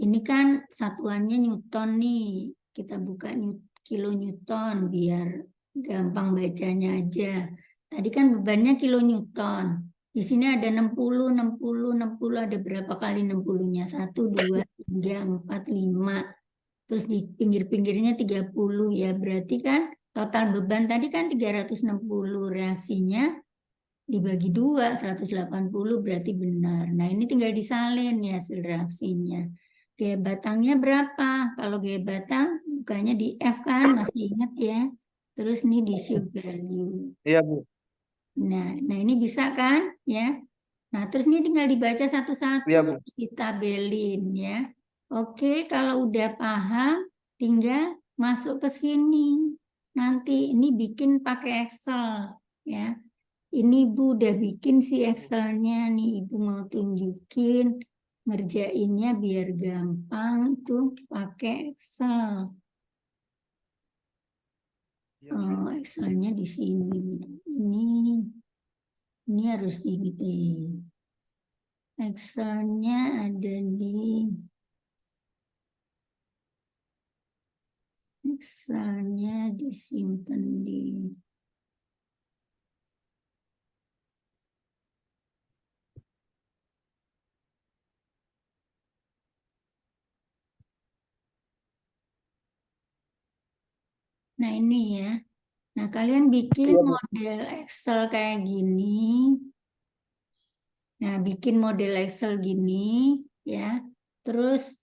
ini kan satuannya Newton nih. Kita buka kilonewton biar gampang bacanya aja. Tadi kan bebannya kilonewton. Di sini ada 60, 60, 60, ada berapa kali 60-nya? 1, 2, 3, 4, 5. Terus di pinggir-pinggirnya 30 ya. Berarti kan total beban tadi kan 360, reaksinya dibagi 2, 180 berarti benar. Nah, ini tinggal disalin ya hasil reaksinya. Gaya batangnya berapa? Kalau gaya batang bukannya di F kan, masih ingat ya. Terus ini di show value. Iya, Bu. Nah, ini bisa kan ya? Nah, terus ini tinggal dibaca satu-satu, Iya, Bu. terus ditabelin ya. Oke, kalau udah paham, tinggal masuk ke sini. Nanti ini bikin pakai Excel ya. Ini Ibu udah bikin si Excel-nya nih, Ibu mau tunjukin ngerjainnya biar gampang tuh pakai Excel. Oh, Excel-nya di sini. Ini harus digituin. Excel-nya ada di Excel-nya disimpan di Nah, ini ya. Nah, kalian bikin Iya, Bu. model Excel kayak gini. Nah, bikin model Excel gini ya. Terus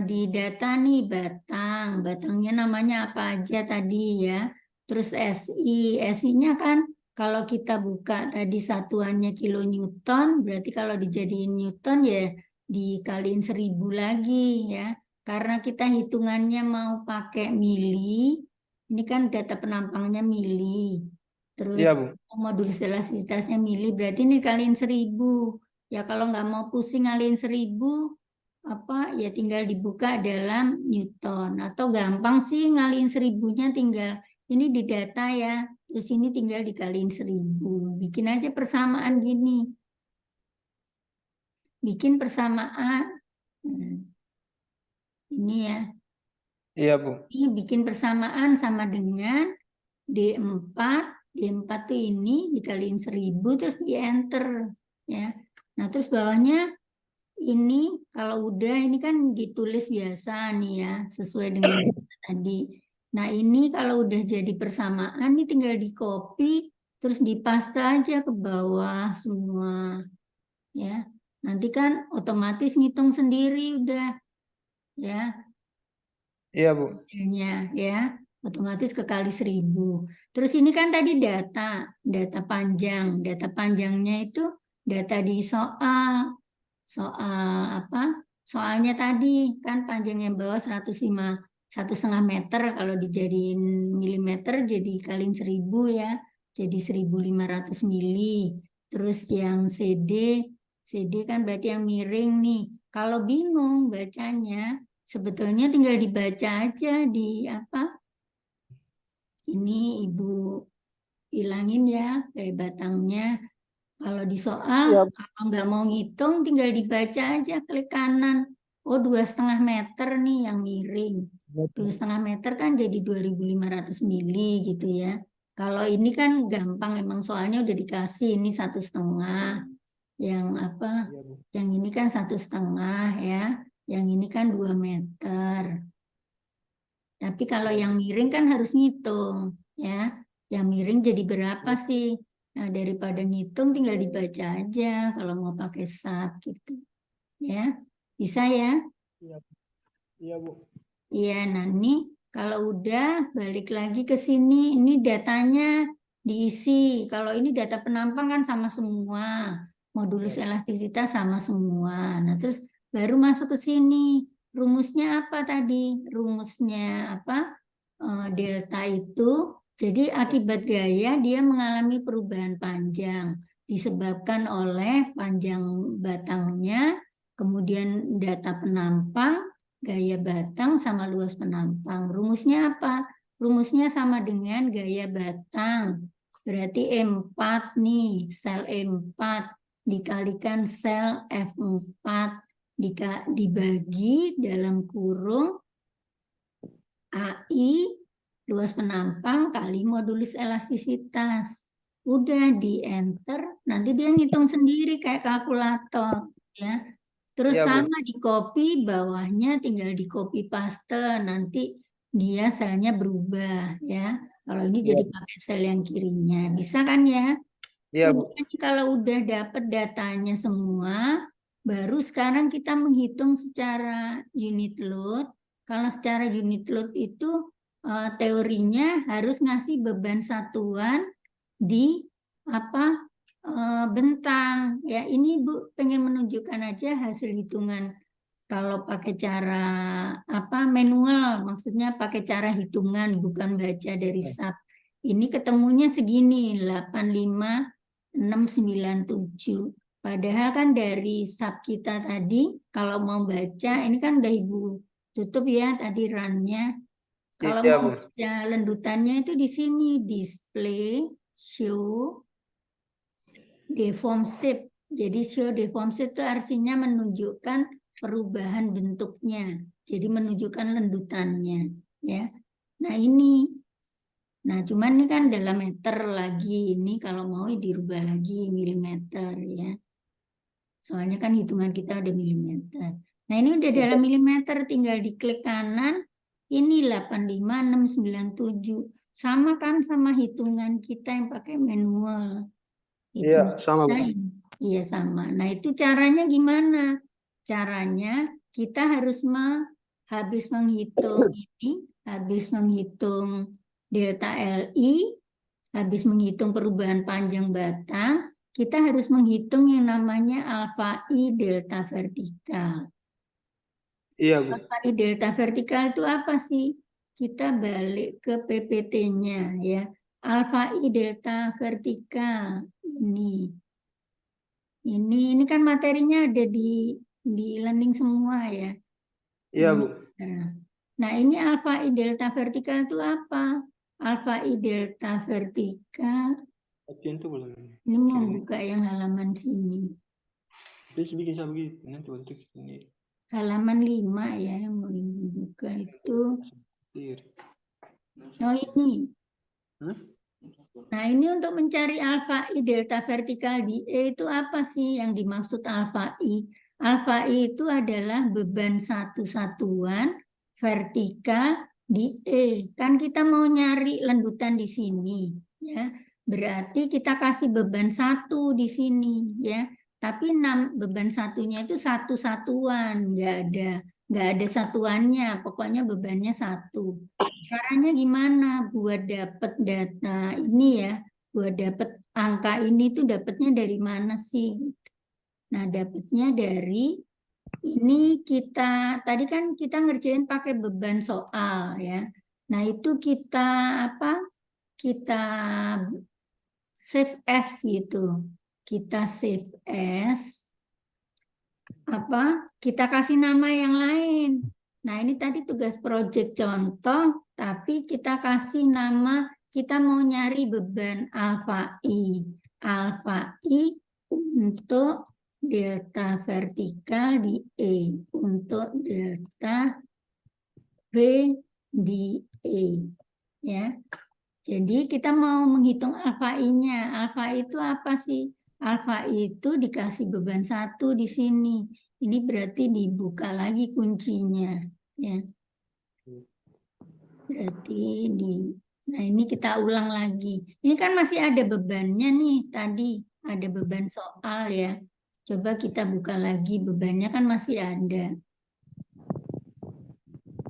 di data nih batang. Batangnya namanya apa aja tadi ya. Terus SI. SI-nya kan kalau kita buka tadi satuannya kilonewton, berarti kalau dijadiin newton ya dikaliin 1000 lagi ya. Karena kita hitungannya mau pakai mili, ini kan data penampangnya mili. Terus Iya, Bu. modulus elastisitasnya mili, berarti ini kaliin 1000. Ya kalau nggak mau pusing ngaliin 1000, apa ya tinggal dibuka dalam newton. Atau gampang sih ngaliin 1000-nya tinggal ini di data ya. Terus ini tinggal dikaliin 1000. Bikin aja persamaan gini. Bikin persamaan. Ini ya. Iya, Bu. Ini bikin persamaan sama dengan D4. D4 tuh ini dikaliin 1000 terus di enter ya. Nah, terus bawahnya ini kalau udah ini kan ditulis biasa nih ya, sesuai dengan data tadi. Nah, ini kalau udah jadi persamaan ini tinggal di copy terus dipaste aja ke bawah semua ya. Nanti kan otomatis ngitung sendiri udah ya. Iya, Bu. Hasilnya ya otomatis kekali 1000. Terus ini kan tadi data panjangnya itu data di soal apa? Soalnya tadi kan panjang yang bawah 1,5 meter, kalau dijadiin milimeter jadi kaliin 1000 ya, jadi 1500 mili. Terus yang CD kan berarti yang miring nih. Kalau bingung bacanya, sebetulnya tinggal dibaca aja di apa? Ini Ibu hilangin ya kayak batangnya. Kalau di soal, Iya, kalau nggak mau ngitung, tinggal dibaca aja, klik kanan. Oh, 2,5 meter nih yang miring. Bu. 2,5 meter kan jadi 2500 mili gitu ya. Kalau ini kan gampang, emang soalnya udah dikasih ini 1,5. Yang apa? Iya, Bu. Yang ini kan 1,5 ya. Yang ini kan 2 meter. Tapi kalau yang miring kan harus ngitung ya. Yang miring jadi berapa sih? Nah, daripada ngitung tinggal dibaca aja kalau mau pakai sub gitu. Ya. Bisa ya? Iya, Bu. Iya, Bu. Iya, nah ini kalau udah balik lagi ke sini, ini datanya diisi. Kalau ini data penampang kan sama semua. Modulus elastisitas sama semua. Nah, terus baru masuk ke sini. Rumusnya apa tadi? Rumusnya apa? Delta itu, jadi akibat gaya dia mengalami perubahan panjang. Disebabkan oleh panjang batangnya, kemudian data penampang, gaya batang sama luas penampang. Rumusnya apa? Rumusnya sama dengan gaya batang. Berarti E4 nih, sel E4 dikalikan sel F4 dibagi dalam kurung AI luas penampang kali modulus elastisitas. Udah di enter, nanti dia ngitung sendiri kayak kalkulator ya. Terus Iya, Bu. sama di copy, bawahnya tinggal di copy paste, nanti dia selnya berubah ya. Kalau ini Iya. jadi pakai sel yang kirinya, bisa kan ya? Iya, Bu. Udah, kalau udah dapat datanya semua, baru sekarang kita menghitung secara unit load. Kalau secara unit load itu teorinya harus ngasih beban satuan di apa bentang. Ya, ini Bu pengen menunjukkan aja hasil hitungan kalau pakai cara manual, maksudnya pakai cara hitungan bukan baca dari SAP. Ini ketemunya segini 85697. Padahal kan dari SAP kita tadi kalau mau baca ini kan udah Ibu tutup ya tadi run-nya. Kalau Iya, mau Bu. baca lendutannya itu di sini display show deform shape. Jadi show deform shape itu artinya menunjukkan perubahan bentuknya. Jadi menunjukkan lendutannya, ya. Nah, ini. Nah, cuman ini kan dalam meter lagi. Ini kalau mau dirubah lagi milimeter, ya. Soalnya kan hitungan kita udah milimeter. Nah, ini udah dalam milimeter, tinggal diklik kanan. Ini 85697. Sama kan sama hitungan kita yang pakai manual. Iya, sama, Bu. Iya sama. Nah itu caranya gimana? Caranya kita harus habis menghitung ini, habis menghitung delta LI, habis menghitung perubahan panjang batang, kita harus menghitung yang namanya alfa I delta vertikal. Iya, Bu. Alfa I delta vertikal itu apa sih? Kita balik ke PPT-nya ya. Alfa I delta vertikal ini. Ini kan materinya ada di learning semua ya. Iya, Bu. Nah, ini alfa I delta vertikal itu apa? Alfa I delta vertikal. Ini mau buka yang halaman sini. Please bikin saya begitu, nanti untuk ini. Halaman 5 ya yang mau dibuka itu. Oh ini. Nah, ini untuk mencari alfa I delta vertikal di E itu apa sih yang dimaksud alfa I? Alfa I itu adalah beban satu satuan vertikal di E. Kan kita mau nyari lendutan di sini, ya. Berarti kita kasih beban satu di sini, ya. Tapi beban satunya itu satu satuan, nggak ada satuannya. Pokoknya bebannya satu. Caranya gimana buat dapat data ini ya, buat dapat angka ini tuh dapatnya dari mana sih? Nah, dapatnya dari ini tadi kan kita ngerjain pakai beban soal ya. Nah, itu kita Kita save as gitu. Kita save as kita kasih nama yang lain. Nah, ini tadi tugas project contoh, tapi kita kasih nama, kita mau nyari beban alfa I. Alfa I untuk delta vertikal di E. Untuk delta V di E. Ya. Jadi kita mau menghitung alfa I-nya. Alfa I itu apa sih? Alfa I itu dikasih beban satu di sini. Ini berarti dibuka lagi kuncinya, ya. Berarti nah ini kita ulang lagi. Ini kan masih ada bebannya nih tadi, ada beban soal ya. Coba kita buka lagi bebannya kan masih ada.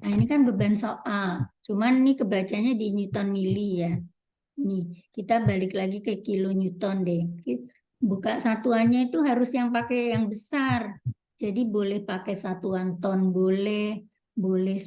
Nah ini kan beban soal. Cuman ini kebacanya di Newton mili ya. Nih, kita balik lagi ke kilonewton deh. Buka satuannya itu harus yang pakai yang besar. Jadi boleh pakai satuan ton boleh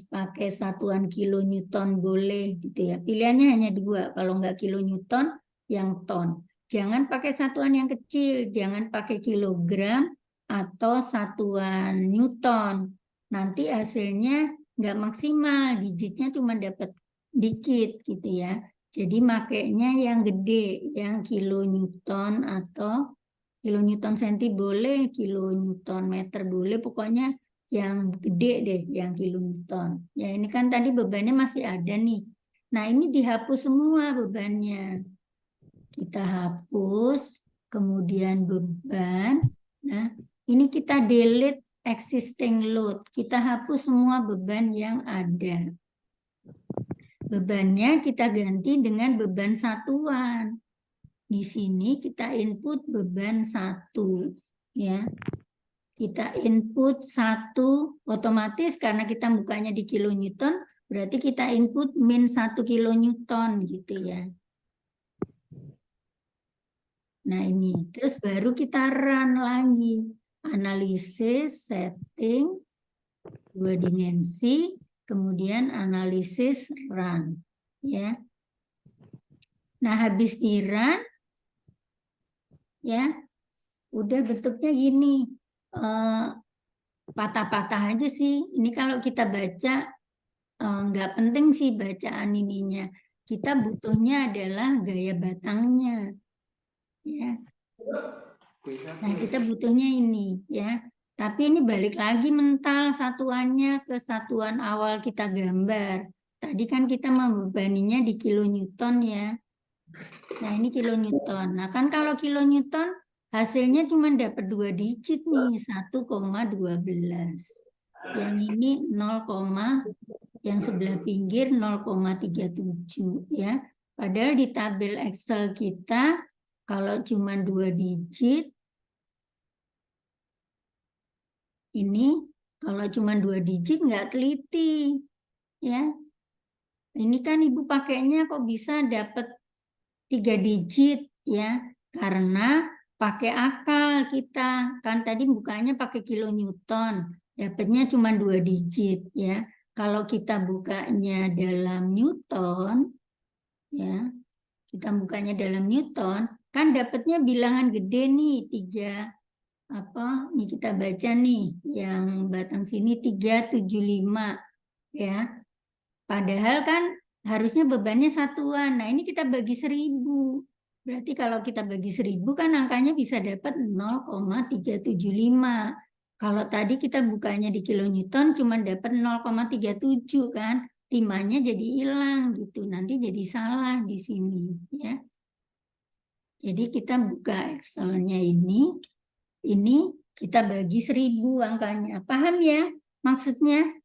pakai satuan kilonewton boleh gitu ya. Pilihannya hanya dua. Kalau nggak kilonewton, yang ton. Jangan pakai satuan yang kecil, jangan pakai kilogram atau satuan newton. Nanti hasilnya nggak maksimal, digitnya cuma dapat dikit gitu ya. Jadi makainya yang gede, yang kilonewton atau kilonewton senti boleh, kilonewton meter boleh, pokoknya yang gede deh, yang kilonewton. Ya ini kan tadi bebannya masih ada nih. Nah, ini dihapus semua bebannya. Kita hapus, kemudian beban. Nah, ini kita delete existing load. Kita hapus semua beban yang ada. Bebannya kita ganti dengan beban satuan. Di sini kita input beban 1. Ya. Kita input 1, otomatis karena kita bukanya di kilonewton, berarti kita input min 1 kilonewton gitu ya. Nah ini, terus baru kita run lagi. Analisis, setting, 2 dimensi, kemudian analisis run. Ya. Nah habis di run, ya, udah bentuknya gini. Patah-patah aja sih. Ini kalau kita baca, nggak penting sih bacaan ininya. Kita butuhnya adalah gaya batangnya. Ya. Nah, kita butuhnya ini ya. Tapi ini balik lagi mental satuannya ke satuan awal kita gambar. Tadi kan kita membebaninya di kilonewton ya. Nah, ini kilonewton. Nah, kan kalau kilonewton hasilnya cuma dapat 2 digit nih, 1,12. Yang ini 0, yang sebelah pinggir 0,37 ya. Padahal di tabel Excel kita kalau cuma 2 digit, ini kalau cuma 2 digit nggak teliti ya. Ini kan Ibu pakainya kok bisa dapat 3 digit ya, karena pakai akal kita. Kan tadi bukanya pakai kilonewton, dapatnya cuma 2 digit ya. Kalau kita bukanya dalam newton ya, kita bukanya dalam newton, kan dapatnya bilangan gede nih, 3 apa? Ini kita baca nih, yang batang sini 375 ya. Padahal kan harusnya bebannya satuan. Nah, ini kita bagi 1000. Berarti kalau kita bagi 1000 kan angkanya bisa dapat 0,375. Kalau tadi kita bukanya di kilonewton cuma dapat 0,37 kan. 5-nya jadi hilang gitu. Nanti jadi salah di sini ya. Jadi kita buka Excel-nya ini kita bagi 1000 angkanya. Paham ya maksudnya?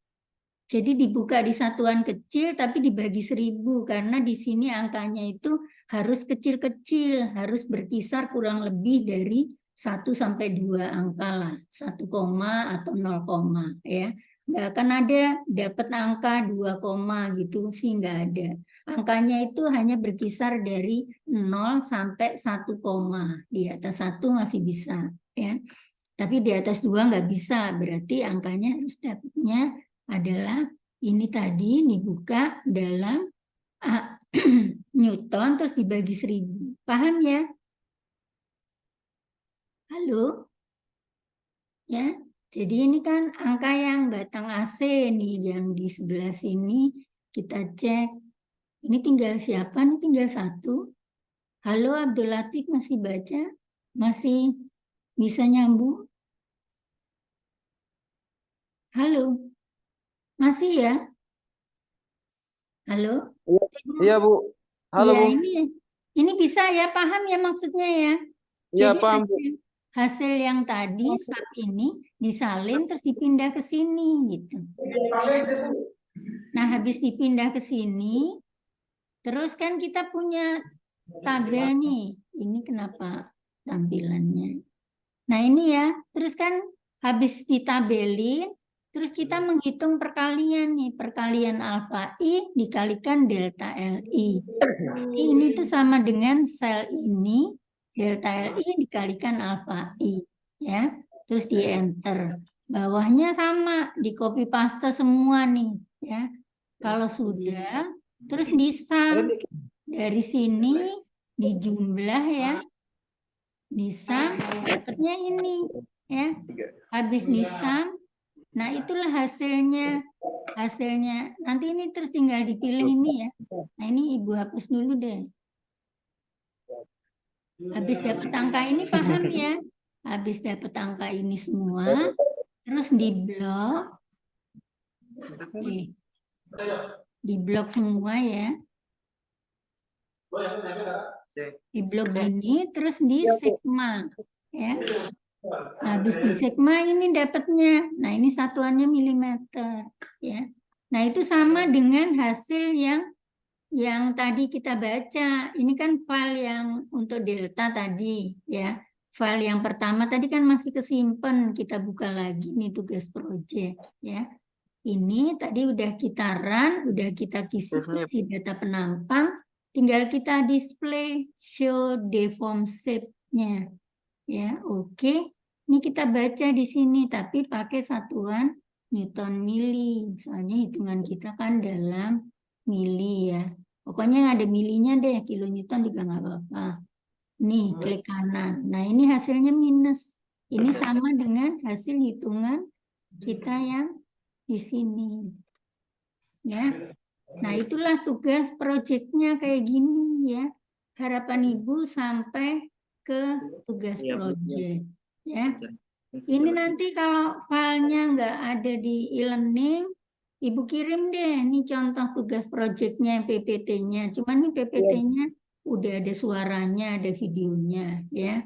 Jadi dibuka di satuan kecil tapi dibagi 1000 karena di sini angkanya itu harus kecil-kecil, harus berkisar kurang lebih dari 1 sampai 2 angka lah, 1 koma atau 0 koma ya. Nggak akan ada dapat angka 2 koma gitu sih, nggak ada. Angkanya itu hanya berkisar dari 0 sampai 1 koma. Di atas 1 masih bisa ya. Tapi di atas 2 nggak bisa, berarti angkanya harus dapatnya adalah ini tadi dibuka dalam Newton terus dibagi 1000. Paham ya? Halo? Ya. Jadi ini kan angka yang batang AC nih yang di sebelah sini kita cek. Ini tinggal siapa nih? Tinggal 1. Halo Abdul Latif, masih baca? Masih bisa nyambung? Halo? Masih ya? Halo? Iya, Bu. Halo, Ya, Bu. ini bisa ya, paham ya maksudnya ya? Iya, Jadi paham, Bu. hasil yang tadi sub ini disalin terus dipindah ke sini gitu. Nah, habis dipindah ke sini, terus kan kita punya tabel nih. Ini kenapa tampilannya? Nah, ini ya. Terus kan habis ditabelin, terus kita menghitung perkalian nih. Perkalian alfa I dikalikan delta LI. Ini tuh sama dengan sel ini, delta LI dikalikan alfa I. Ya. Terus di enter. Bawahnya sama, di copy paste semua nih. Ya. Kalau sudah, terus disam. Dari sini dijumlah ya. Disam, dapatnya ini. Ya. Habis disam, nah itulah hasilnya. Nanti ini terus tinggal dipilih ini ya. Nah ini Ibu hapus dulu deh. Habis dapat angka ini paham ya? Habis dapat angka ini semua, terus diblok. Di blok semua ya. Di blok gini, terus di sigma, ya. Nah, habis di sigma ini dapatnya. Nah, ini satuannya milimeter, ya. Nah, itu sama dengan hasil yang tadi kita baca. Ini kan file yang untuk delta tadi, ya. File yang pertama tadi kan masih kesimpan. Kita buka lagi nih tugas project, ya. Ini tadi udah kita run, udah kita isi data penampang, tinggal kita display show deform shape-nya. Ya, oke. Ini kita baca di sini, tapi pakai satuan Newton mili. Soalnya hitungan kita kan dalam mili ya. Pokoknya yang ada milinya deh, kilonewton juga nggak apa-apa. Nih, klik kanan. Nah, ini hasilnya minus. Ini sama dengan hasil hitungan kita yang di sini. Ya. Nah, itulah tugas proyeknya kayak gini ya. Harapan Ibu sampai ke tugas proyek ya. Ini nanti kalau filenya nggak ada di e-learning, Ibu kirim deh nih contoh tugas proyeknya yang PPT-nya. Cuman nih PPT-nya udah ada suaranya, ada videonya ya.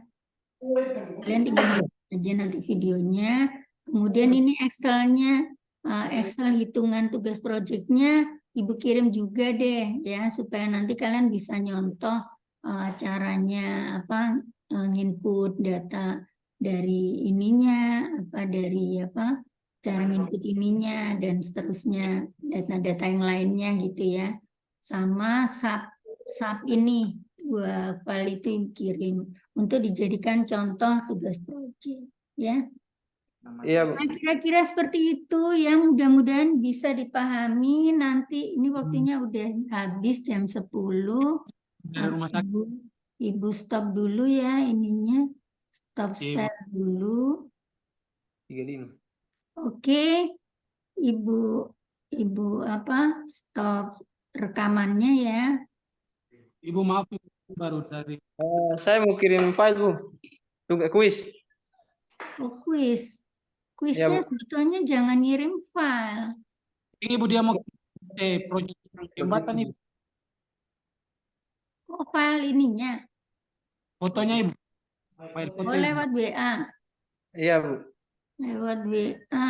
Kalian tinggal nonton aja nanti videonya. Kemudian ini Excel-nya, Excel hitungan tugas proyeknya Ibu kirim juga deh ya supaya nanti kalian bisa nyontoh caranya apa input data dari ininya apa dari apa cara input ininya dan seterusnya data-data yang lainnya gitu ya. Sama sub ini dua file itu Ibu kirim untuk dijadikan contoh tugas proyek ya. Iya, Bu. Nah, kira-kira seperti itu yang mudah-mudahan bisa dipahami. Nanti ini waktunya udah habis jam 10. Ibu stop dulu ya ininya. Stop share dulu. 35. Oke. Ibu apa? Stop rekamannya ya. Ibu maaf baru dari Saya mau kirim file, Bu. Tugas kuis. Oh, kuis. Ya, Kuisnya Bu. sebetulnya jangan ngirim file. Ibu dia mau proyek jembatan Ibu. Oh, file ininya. Fotonya Ibu. File foto Oh, Ibu. lewat WA. Iya, Bu. Lewat WA.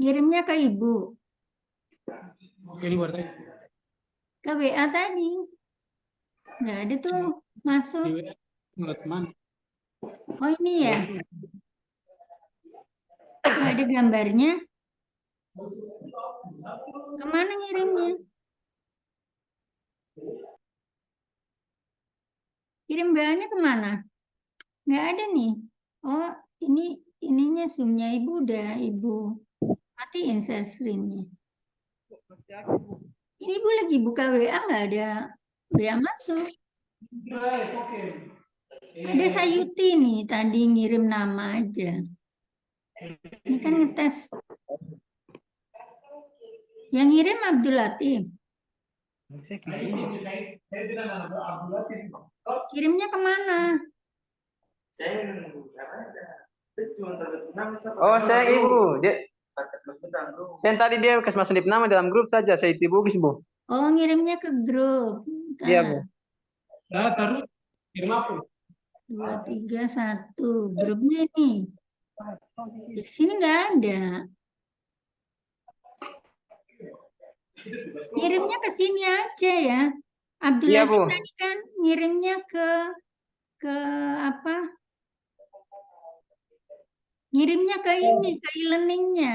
Ngirimnya ke Ibu. Oke, Ibu. Ke WA tadi. Nggak ada tuh masuk. Ngeliat mana? Oh, ini ya. Nggak ada gambarnya. Kemana ngirimnya? Kirim WA-nya kemana? Nggak ada nih. Oh, ininya Zoom-nya Ibu udah Ibu matiin share screen-nya. Ini Ibu lagi buka WA, nggak ada WA masuk. Ada Sayuti nih, tadi ngirim nama aja. Ini kan ngetes. Yang ngirim Abdul Latif. Kirimnya kemana? Oh, saya Ibu. Saya tadi dia kasih masuk nama dalam grup saja. Saya itu Bugis, Bu. Oh, ngirimnya ke grup. Iya, Bu. Nah, terus kirim apa? 2, 3, 1. Grupnya ini. Di sini nggak ada. Ngirimnya ke sini aja ya. Abdul Iya, Latif Bu. tadi kan ngirimnya ke apa? Ngirimnya ke ini, ke e-learning-nya,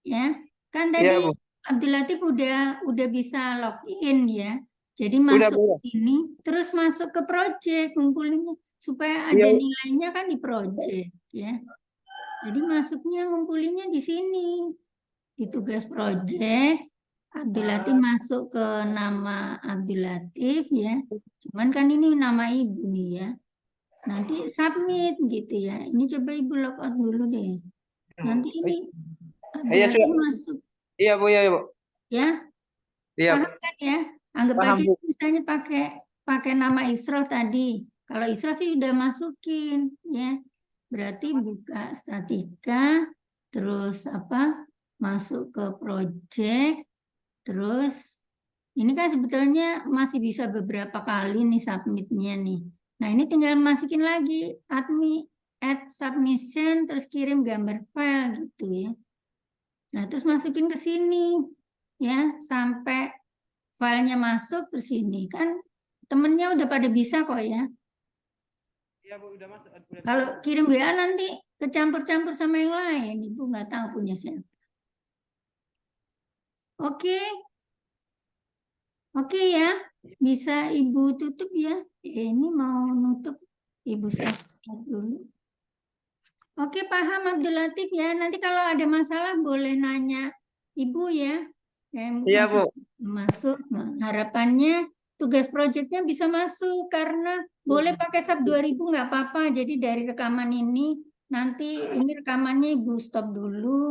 ya. Kan tadi Iya, Bu. Abdul Latif udah bisa login ya. Jadi Udah, masuk Bu. ke sini, terus masuk ke project, ngumpulinnya supaya Iya. ada nilainya kan di project, ya. Jadi masuknya ngumpulinnya di sini. Di tugas project, Abdul Latif masuk ke nama Abdul Latif ya. Cuman kan ini nama ibu nih ya. Nanti submit gitu ya. Ini coba ibu logout dulu deh. Nanti ini Abdul Iya, Latif sudah. masuk Iya, Bu. Iya, Bu. ya. Iya, Bu. Paham kan ya? Anggap Paham, aja Bu. misalnya pakai nama Isra tadi. Kalau Isra sih udah masukin ya. Berarti buka statika, terus apa? Masuk ke project, terus Ini kan sebetulnya masih bisa beberapa kali nih submitnya nih. Nah, ini tinggal masukin lagi add submission, terus kirim gambar file gitu ya. Nah, terus masukin ke sini ya, sampai filenya masuk terus ini kan temennya udah pada bisa kok ya. Iya Bu, udah masuk. Udah Kalau kirim WA nanti kecampur-campur sama yang lain, Ibu nggak tahu punya siapa. Oke. Oke ya, bisa Ibu tutup ya. Ini mau nutup, Ibu stop dulu. Oke, paham Abdul Latif ya. Nanti kalau ada masalah boleh nanya Ibu ya. Yang Iya masih Bu. masuk. Nah, harapannya tugas proyeknya bisa masuk karena boleh pakai SAP 2000 nggak apa-apa. Jadi dari rekaman ini nanti ini rekamannya Ibu stop dulu.